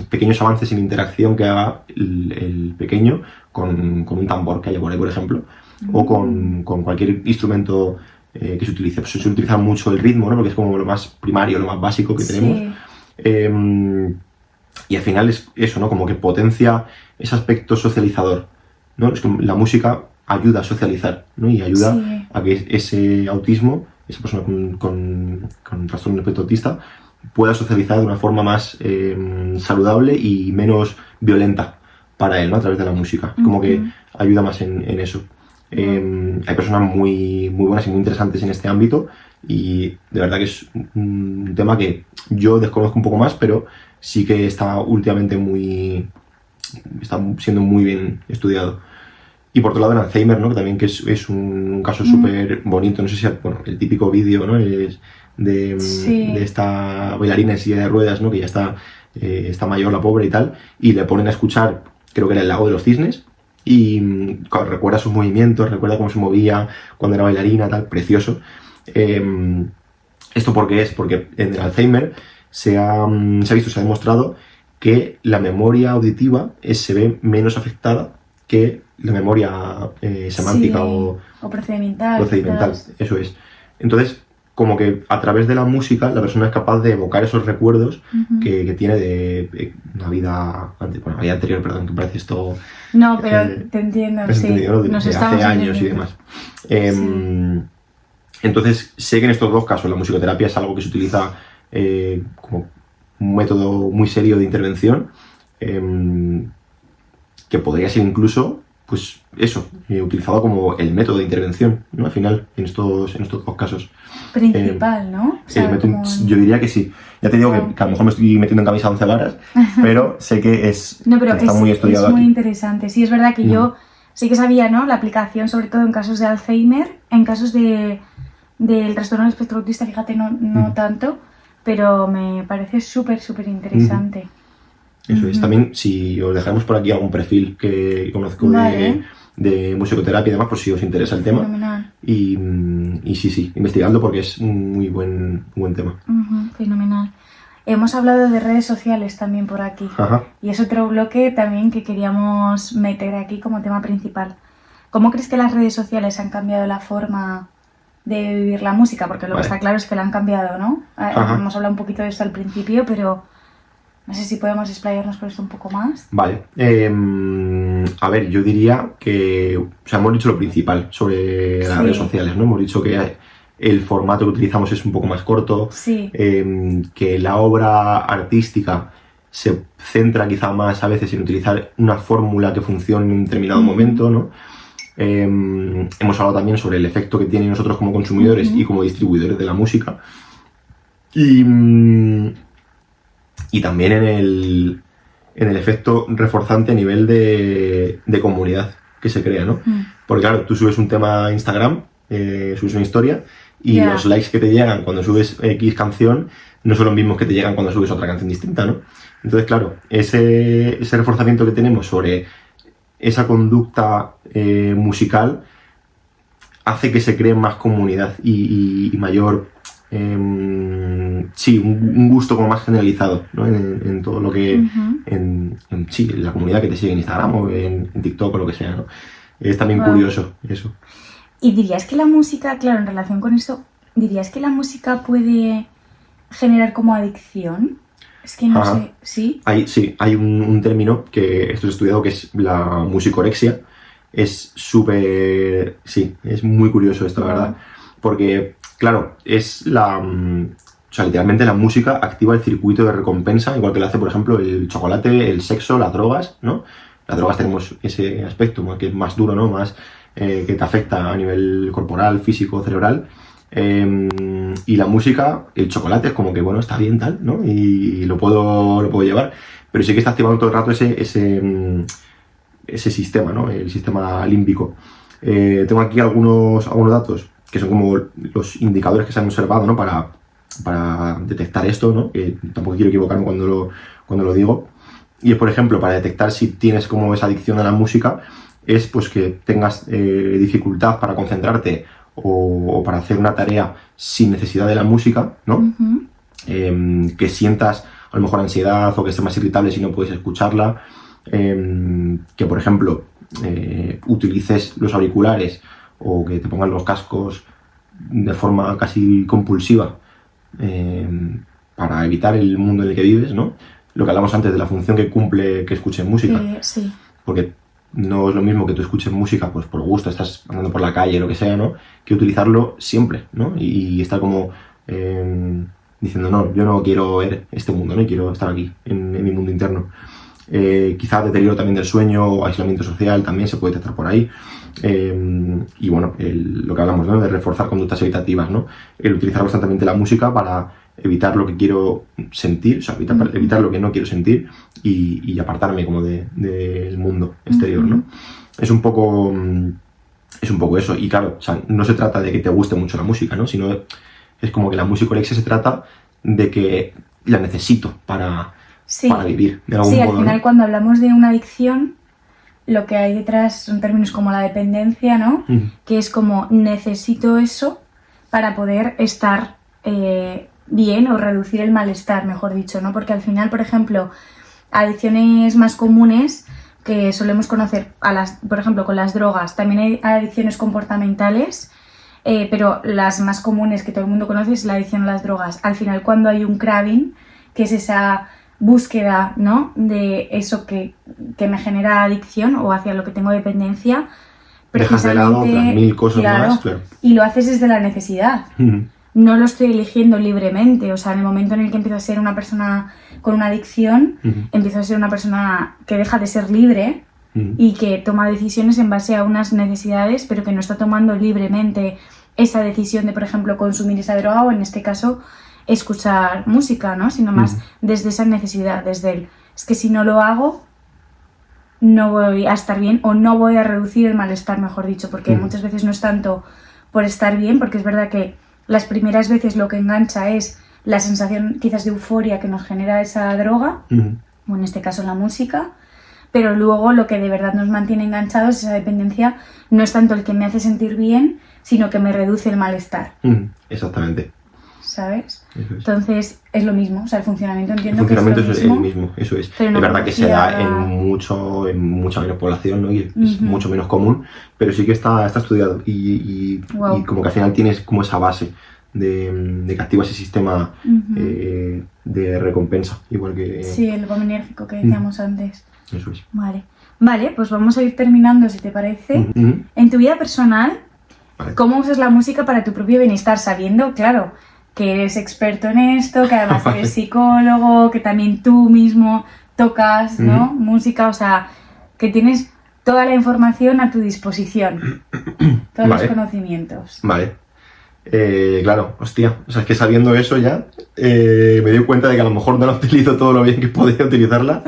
pequeños avances en interacción que haga el pequeño con un tambor que haya por ahí, por ejemplo, o con cualquier instrumento que se utilice. Pues se utiliza mucho el ritmo, ¿no? Porque es como lo más primario, lo más básico que tenemos. Y al final es eso, ¿no? Como que potencia ese aspecto socializador, ¿no? Es que la música ayuda a socializar, ¿no? Y ayuda a que ese autismo, esa persona con trastorno del espectro autista, pueda socializar de una forma más saludable y menos violenta para él, ¿no? A través de la música. Como que ayuda más en eso. Hay personas muy, muy buenas y muy interesantes en este ámbito y de verdad que es un tema que yo desconozco un poco más, pero sí que está últimamente está siendo muy bien estudiado. Y por otro lado, en Alzheimer, ¿no? Que también que es un caso súper bonito. No sé si, bueno, el típico vídeo, ¿no? Es de esta bailarina en silla de ruedas, ¿no? Que ya está mayor, la pobre y tal. Y le ponen a escuchar, creo que era El lago de los cisnes. Y recuerda sus movimientos, recuerda cómo se movía cuando era bailarina, tal. Precioso. ¿Esto por qué es? Porque en el Alzheimer se ha demostrado que la memoria auditiva se ve menos afectada que la memoria semántica o procedimental. Eso es. Entonces, como que a través de la música la persona es capaz de evocar esos recuerdos que tiene de una vida anterior, perdón, que parece esto... No, pero te entiendo, sí. De hace años y demás. Entonces, sé que en estos dos casos la musicoterapia es algo que se utiliza como un método muy serio de intervención, que podría ser incluso, pues eso, utilizado como el método de intervención, ¿no? Al final, en estos dos casos. Principal, ¿no? O sea, yo diría que sí. Ya te digo que a lo mejor me estoy metiendo en camisa 11 varas, pero sé que está muy estudiado. Es muy aquí. Interesante. Sí, es verdad que yo sí que sabía, ¿no? La aplicación, sobre todo en casos de Alzheimer, en casos del trastorno del espectro autista, fíjate, no tanto, pero me parece súper interesante. Eso es. También, si os dejamos por aquí algún perfil que conozco de musicoterapia y demás, por si os interesa el tema. Fenomenal. Y sí, investigadlo porque es un muy buen tema. Fenomenal. Hemos hablado de redes sociales también por aquí. Ajá. Y es otro bloque también que queríamos meter aquí como tema principal. ¿Cómo crees que las redes sociales han cambiado la forma de vivir la música? Porque lo que está claro es que la han cambiado, ¿no? Hemos hablado un poquito de esto al principio, pero no sé si podemos explayarnos por esto un poco más. Vale. A ver, yo diría que... O sea, hemos dicho lo principal sobre las redes sociales, ¿no? Hemos dicho que el formato que utilizamos es un poco más corto, que la obra artística se centra quizá más a veces en utilizar una fórmula que funcione en un determinado momento, ¿no? Hemos hablado también sobre el efecto que tiene nosotros como consumidores y como distribuidores de la música. Y también en el efecto reforzante a nivel de comunidad que se crea, ¿no? Porque claro, tú subes un tema a Instagram, subes una historia y los likes que te llegan cuando subes X canción no son los mismos que te llegan cuando subes otra canción distinta, ¿no? Entonces, claro, ese reforzamiento que tenemos sobre esa conducta musical hace que se cree más comunidad y mayor... un gusto como más generalizado, ¿no? en todo lo que... en la comunidad que te sigue en Instagram o en TikTok o lo que sea, ¿no? Es también curioso eso. ¿Y dirías que la música, claro, en relación con eso, dirías que la música puede generar como adicción? Es que no sé, ¿sí? Hay un término que esto es estudiado que es la musicorexia. Es súper... Sí, es muy curioso esto, la verdad. Porque, claro, es literalmente la música activa el circuito de recompensa, igual que lo hace, por ejemplo, el chocolate, el sexo, las drogas, ¿no? Las drogas tenemos ese aspecto que es más duro, ¿no? Más que te afecta a nivel corporal, físico, cerebral. Y la música, el chocolate es como que, bueno, está bien tal, ¿no? Y lo puedo llevar, pero sí que está activando todo el rato ese sistema, ¿no? El sistema límbico. Tengo aquí algunos datos que son como los indicadores que se han observado, ¿no? Para detectar esto, ¿no? Que tampoco quiero equivocarme cuando lo digo. Y es, por ejemplo, para detectar si tienes como esa adicción a la música, es pues que tengas dificultad para concentrarte o para hacer una tarea sin necesidad de la música, ¿no? Que sientas a lo mejor ansiedad o que estés más irritable si no puedes escucharla, que por ejemplo utilices los auriculares o que te pongan los cascos de forma casi compulsiva para evitar el mundo en el que vives, ¿no? Lo que hablamos antes de la función que cumple que escuches música. Sí. Porque no es lo mismo que tú escuches música pues por gusto, estás andando por la calle, lo que sea, ¿no? Que utilizarlo siempre, ¿no? Y estar como diciendo, no, yo no quiero ver este mundo, ¿no? Quiero estar aquí, en mi mundo interno. Quizás deterioro también del sueño o aislamiento social también se puede detectar por ahí. Y bueno, lo que hablamos, ¿no? De reforzar conductas evitativas, ¿no? El utilizar constantemente la música para evitar lo que quiero sentir, o sea, evitar lo que no quiero sentir y apartarme como del mundo exterior, ¿no? es un poco... Es un poco eso. Y claro, o sea, no se trata de que te guste mucho la música, ¿no? Sino es como que la musicolexia se trata de que la necesito para vivir, de algún sí, modo, al final ¿no? cuando hablamos de una adicción, lo que hay detrás son términos como la dependencia, ¿no? Que es como necesito eso para poder estar bien o reducir el malestar, mejor dicho, ¿no? Porque al final, por ejemplo, adicciones más comunes que solemos conocer, por ejemplo, con las drogas, también hay adicciones comportamentales, pero las más comunes que todo el mundo conoce es la adicción a las drogas. Al final, cuando hay un craving, que es esa búsqueda, ¿no?, de eso que me genera adicción o hacia lo que tengo dependencia, Dejas de lado otras 1000 cosas más, claro. Y lo haces desde la necesidad. No lo estoy eligiendo libremente. O sea, en el momento en el que empiezo a ser una persona con una adicción, empiezo a ser una persona que deja de ser libre y que toma decisiones en base a unas necesidades, pero que no está tomando libremente esa decisión de, por ejemplo, consumir esa droga o, en este caso, escuchar música, ¿no? Sino más desde esa necesidad, desde el... Es que si no lo hago, no voy a estar bien o no voy a reducir el malestar, mejor dicho, porque muchas veces no es tanto por estar bien, porque es verdad que las primeras veces lo que engancha es la sensación quizás de euforia que nos genera esa droga, o en este caso la música, pero luego lo que de verdad nos mantiene enganchados, esa dependencia, no es tanto el que me hace sentir bien, sino que me reduce el malestar. Exactamente. ¿Sabes? Eso es. Entonces es lo mismo, o sea, el funcionamiento entiendo el funcionamiento que es es el mismo, eso es. Pero no es verdad que se da en mucha menos población, ¿no? Y es mucho menos común, pero sí que está estudiado y como que al final tienes como esa base de que activa ese sistema de recompensa, igual que... Sí, el dopaminérgico que decíamos antes. Eso es. Vale, pues vamos a ir terminando, si te parece. En tu vida personal, ¿cómo usas la música para tu propio bienestar? Sabiendo, claro, que eres experto en esto, que además eres psicólogo, que también tú mismo tocas, ¿no? Música, o sea, que tienes toda la información a tu disposición, todos los conocimientos. Vale. Claro, hostia, o sea, es que sabiendo eso ya, me doy cuenta de que a lo mejor no la utilizo todo lo bien que podría utilizarla,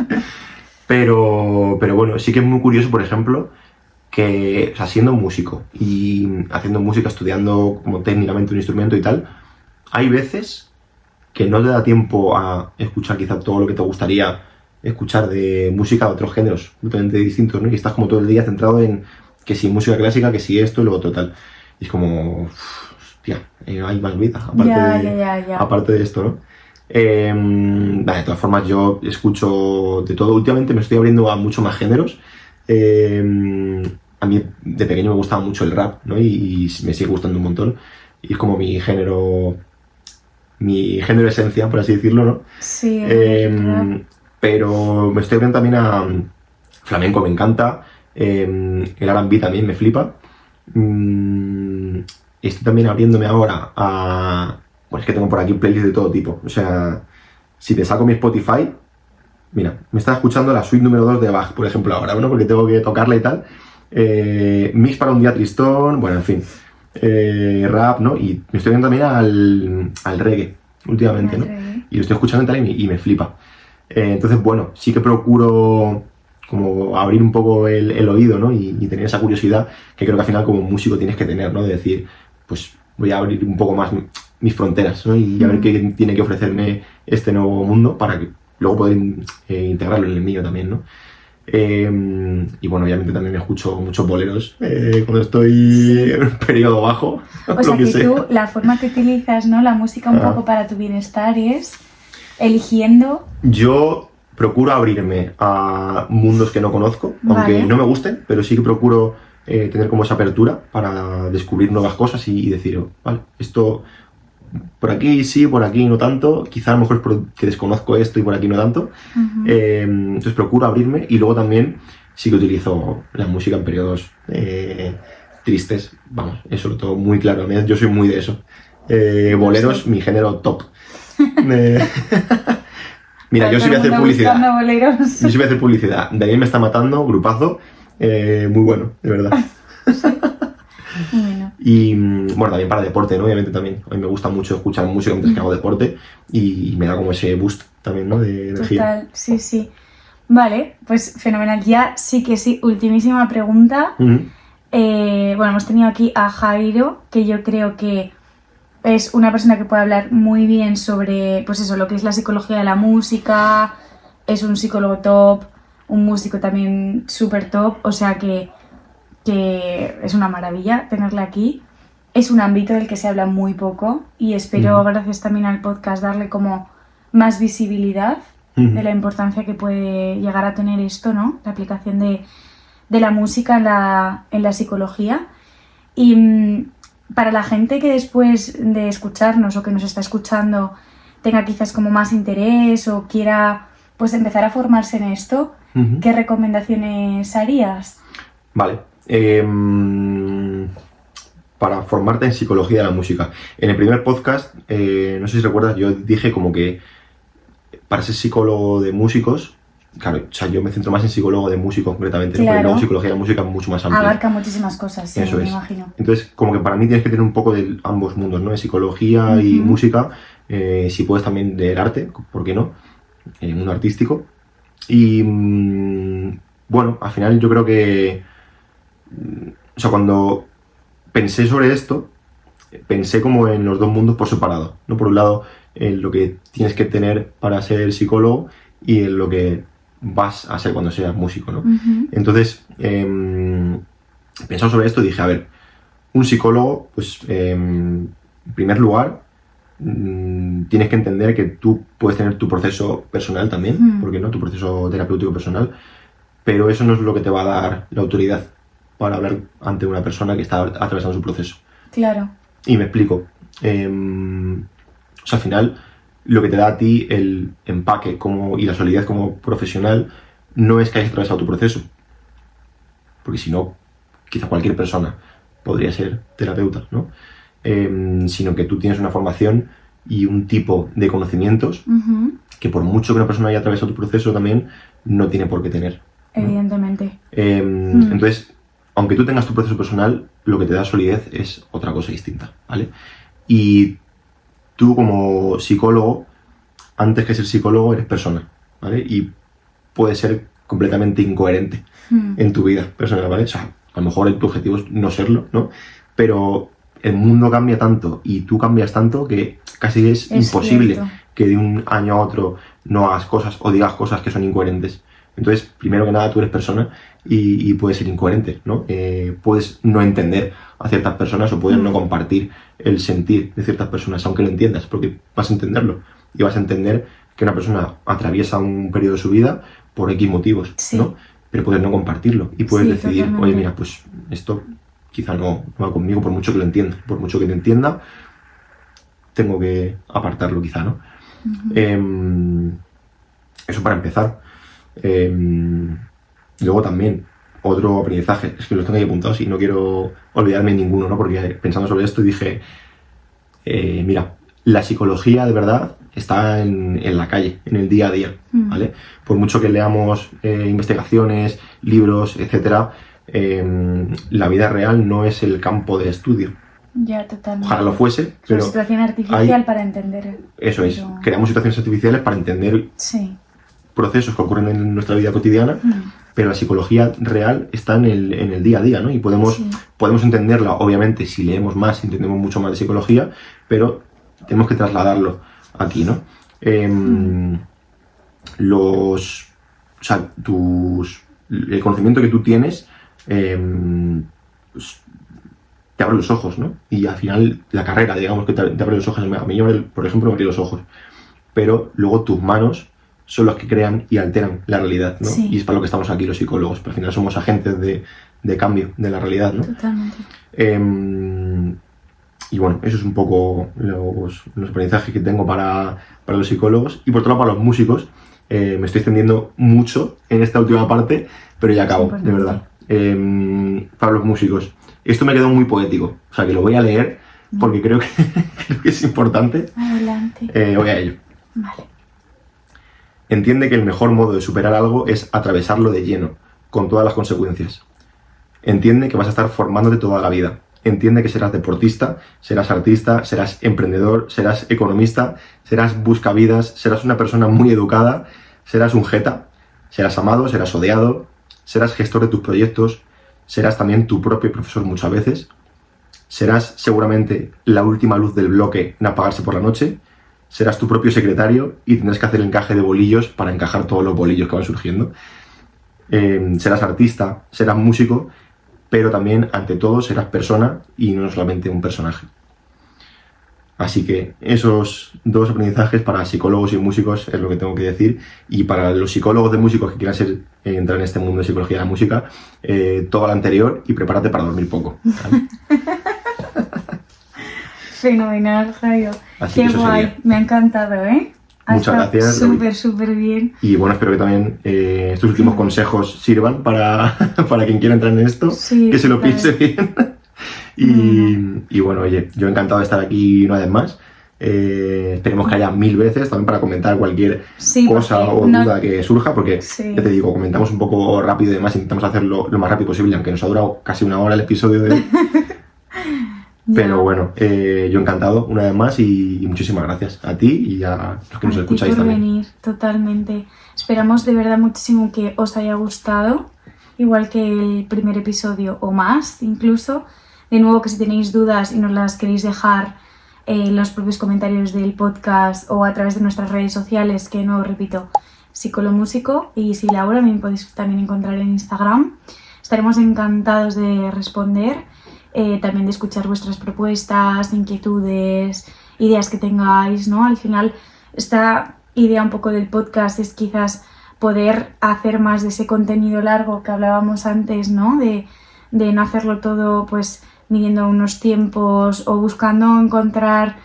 pero bueno, sí que es muy curioso, por ejemplo, que, o sea, siendo músico y haciendo música, estudiando como técnicamente un instrumento y tal, hay veces que no te da tiempo a escuchar quizá todo lo que te gustaría escuchar de música de otros géneros totalmente distintos, ¿no? Y estás como todo el día centrado en que si música clásica, que si esto y luego total. Y es como, hostia, hay más vida, aparte de esto, ¿no? De todas formas, yo escucho de todo. Últimamente me estoy abriendo a mucho más géneros. A mí de pequeño me gustaba mucho el rap, ¿no? Y me sigue gustando un montón. Y es como mi género esencia, por así decirlo, ¿no? Sí. Pero me estoy abriendo también a flamenco, me encanta. El R&B también me flipa. Estoy también abriéndome ahora a... Bueno, es que tengo por aquí playlists de todo tipo. O sea, si te saco mi Spotify... Mira, me está escuchando la suite número 2 de Bach, por ejemplo, ahora, ¿no? Porque tengo que tocarla y tal. Mix para un día tristón, bueno, en fin. Rap, ¿no? Y me estoy viendo también al reggae, últimamente, ¿no? Y lo estoy escuchando tal y me flipa. Entonces, bueno, sí que procuro como abrir un poco el oído, ¿no? Y tener esa curiosidad que creo que al final como músico tienes que tener, ¿no? De decir, pues voy a abrir un poco más mis fronteras, ¿no? Y a ver qué tiene que ofrecerme este nuevo mundo para que luego poder integrarlo en el mío también, ¿no? Y bueno, obviamente también me escucho muchos boleros cuando estoy en un periodo bajo. O sea que tú, la forma que utilizas, ¿no? La música un poco para tu bienestar es eligiendo... Yo procuro abrirme a mundos que no conozco, aunque no me gusten, pero sí que procuro tener como esa apertura para descubrir nuevas cosas y decir, vale, esto por aquí sí, por aquí no tanto, quizá a lo mejor es porque desconozco esto y por aquí no tanto. Entonces procuro abrirme y luego también sí que utilizo la música en periodos tristes, vamos, eso lo tengo muy claro, yo soy muy de eso. Boleros, mi género top. Mira, yo sí voy a hacer publicidad. Yo sí voy a hacer publicidad. Daniel me está matando, grupazo, muy bueno, de verdad. Bueno. Y bueno, también para deporte, ¿no? Obviamente también. A mí me gusta mucho escuchar música mientras que hago deporte y me da como ese boost también, ¿no? De energía. Total, sí. Vale, pues fenomenal. Ya sí que sí, ultimísima pregunta. Bueno, hemos tenido aquí a Jairo, que yo creo que es una persona que puede hablar muy bien sobre, pues eso, lo que es la psicología de la música, es un psicólogo top, un músico también súper top, o sea que es una maravilla tenerla aquí. Es un ámbito del que se habla muy poco y espero, gracias también al podcast, darle como más visibilidad de la importancia que puede llegar a tener esto, ¿no? La aplicación de la música en la psicología. Y para la gente que después de escucharnos o que nos está escuchando tenga quizás como más interés o quiera pues empezar a formarse en esto, ¿qué recomendaciones harías? Vale. Para formarte en psicología de la música. En el primer podcast, no sé si recuerdas, yo dije como que para ser psicólogo de músicos, claro, o sea, yo me centro más en psicólogo de músicos concretamente, ¿no? Claro. Pero luego psicología de la música es mucho más amplia. Abarca muchísimas cosas, sí, Eso me es. imagino. Entonces, como que para mí tienes que tener un poco de ambos mundos, ¿no? De psicología y música, si puedes también del arte, ¿por qué no? Mundo artístico. Y bueno, al final yo creo que, o sea, cuando pensé sobre esto, pensé como en los dos mundos por separado, ¿no? Por un lado, en lo que tienes que tener para ser psicólogo y en lo que vas a ser cuando seas músico, ¿no? Entonces, pensando sobre esto, dije, a ver, un psicólogo, pues, en primer lugar, tienes que entender que tú puedes tener tu proceso personal también, ¿por qué no? Tu proceso terapéutico personal, pero eso no es lo que te va a dar la autoridad para hablar ante una persona que está atravesando su proceso. Claro. Y me explico. O sea, al final, lo que te da a ti el empaque y la solidez como profesional no es que hayas atravesado tu proceso. Porque si no, quizá cualquier persona podría ser terapeuta, ¿no? Sino que tú tienes una formación y un tipo de conocimientos que por mucho que una persona haya atravesado tu proceso también, no tiene por qué tener, ¿no? Evidentemente. Entonces, aunque tú tengas tu proceso personal, lo que te da solidez es otra cosa distinta, ¿vale? Y tú como psicólogo, antes que ser psicólogo, eres persona, ¿vale? Y puedes ser completamente incoherente en tu vida personal, ¿vale? O sea, a lo mejor tu objetivo es no serlo, ¿no? Pero el mundo cambia tanto y tú cambias tanto que casi es imposible cierto. que de un año a otro no hagas cosas o digas cosas que son incoherentes. Entonces, primero que nada, tú eres persona y puedes ser incoherente, ¿no? Puedes no entender a ciertas personas o puedes no compartir el sentir de ciertas personas, aunque lo entiendas, porque vas a entenderlo y vas a entender que una persona atraviesa un periodo de su vida por X motivos, Sí. ¿no? Pero puedes no compartirlo y puedes Sí, decidir, totalmente. oye, mira, pues esto quizá no va conmigo por mucho que lo entienda, por mucho que te entienda, tengo que apartarlo quizá, ¿no? Eso para empezar. Luego también, otro aprendizaje, es que los tengo ahí apuntados y no quiero olvidarme ninguno, ¿no? Porque pensando sobre esto dije, mira, la psicología de verdad está en la calle, en el día a día, ¿vale? Por mucho que leamos investigaciones, libros, etcétera, la vida real no es el campo de estudio. Ya, totalmente. Ojalá lo fuese, Es una pero situación artificial para entender. eso es, pero- creamos situaciones artificiales para entender Sí. procesos que ocurren en nuestra vida cotidiana, pero la psicología real está en el día a día, ¿no? Y podemos entenderla, obviamente, si leemos más, entendemos mucho más de psicología, pero tenemos que trasladarlo aquí, ¿no? El conocimiento que tú tienes pues, te abre los ojos, ¿no? Y al final la carrera, digamos, que te abre los ojos. A mí, por ejemplo, me abrió los ojos. Pero luego tus manos son las que crean y alteran la realidad, ¿no? Sí. Y es para lo que estamos aquí los psicólogos, pero al final somos agentes de cambio de la realidad, ¿no? Totalmente. Y bueno, eso es un poco los aprendizajes que tengo para los psicólogos. Y por otro lado, para los músicos, me estoy extendiendo mucho en esta última parte, pero ya acabo, de verdad. Para los músicos, esto me ha quedado muy poético, o sea que lo voy a leer porque creo que es importante. Adelante. Voy a ello. Vale. Entiende que el mejor modo de superar algo es atravesarlo de lleno, con todas las consecuencias. Entiende que vas a estar formándote toda la vida. Entiende que serás deportista, serás artista, serás emprendedor, serás economista, serás buscavidas, serás una persona muy educada, serás un jeta, Serás amado, serás odiado, serás gestor de tus proyectos, serás también tu propio profesor muchas veces, serás seguramente la última luz del bloque en apagarse por la noche, serás tu propio secretario y tendrás que hacer el encaje de bolillos para encajar todos los bolillos que van surgiendo. Serás artista, serás músico, pero también, ante todo, serás persona y no solamente un personaje. Así que esos dos aprendizajes para psicólogos y músicos es lo que tengo que decir. Y para los psicólogos de músicos que quieran entrar en este mundo de psicología de la música, todo lo anterior y prepárate para dormir poco, ¿vale? Fenomenal, Jairo. Así Qué que eso guay, sería. me ha encantado, ¿eh? Muchas gracias. Súper bien. Y bueno, espero que también estos últimos consejos sirvan para quien quiera entrar en esto, Sí, que se lo total. piense bien. Y bueno, oye, yo encantado de estar aquí una vez más. Esperemos que haya 1000 veces también para comentar cualquier Sí, cosa porque o duda que surja, porque Sí. ya te digo, comentamos un poco rápido y demás, intentamos hacerlo lo más rápido posible, aunque nos ha durado casi una hora el episodio de hoy. Pero Ya. bueno, yo encantado una vez más y muchísimas gracias a ti y a los que nos A ti escucháis por también. venir, totalmente. Esperamos de verdad muchísimo que os haya gustado, igual que el primer episodio o más incluso. De nuevo, que si tenéis dudas y nos las queréis dejar en los propios comentarios del podcast o a través de nuestras redes sociales, que no repito, Psicolomúsico y Si Laura, me podéis también encontrar en Instagram. Estaremos encantados de responder, también de escuchar vuestras propuestas, inquietudes, ideas que tengáis, ¿no? Al final, esta idea un poco del podcast es quizás poder hacer más de ese contenido largo que hablábamos antes, ¿no? De no hacerlo todo pues midiendo unos tiempos o buscando encontrar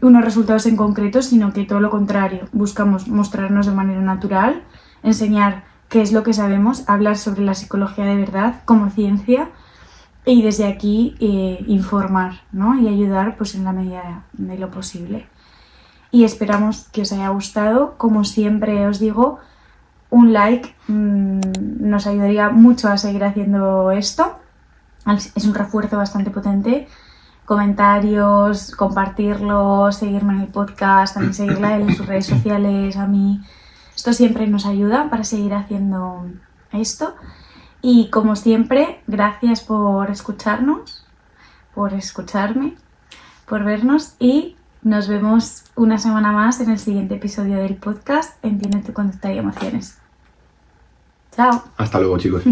unos resultados en concreto, sino que todo lo contrario, buscamos mostrarnos de manera natural, enseñar qué es lo que sabemos, hablar sobre la psicología de verdad como ciencia y desde aquí informar, ¿no? Y ayudar pues en la medida de lo posible. Y esperamos que os haya gustado. Como siempre os digo, un like nos ayudaría mucho a seguir haciendo esto. Es un refuerzo bastante potente. Comentarios, compartirlo, seguirme en el podcast, también seguirla en sus redes sociales, a mí. Esto siempre nos ayuda para seguir haciendo esto. Y como siempre, gracias por escucharnos, por escucharme, por vernos y nos vemos una semana más en el siguiente episodio del podcast Entiende tu conducta y emociones. Chao. Hasta luego, chicos.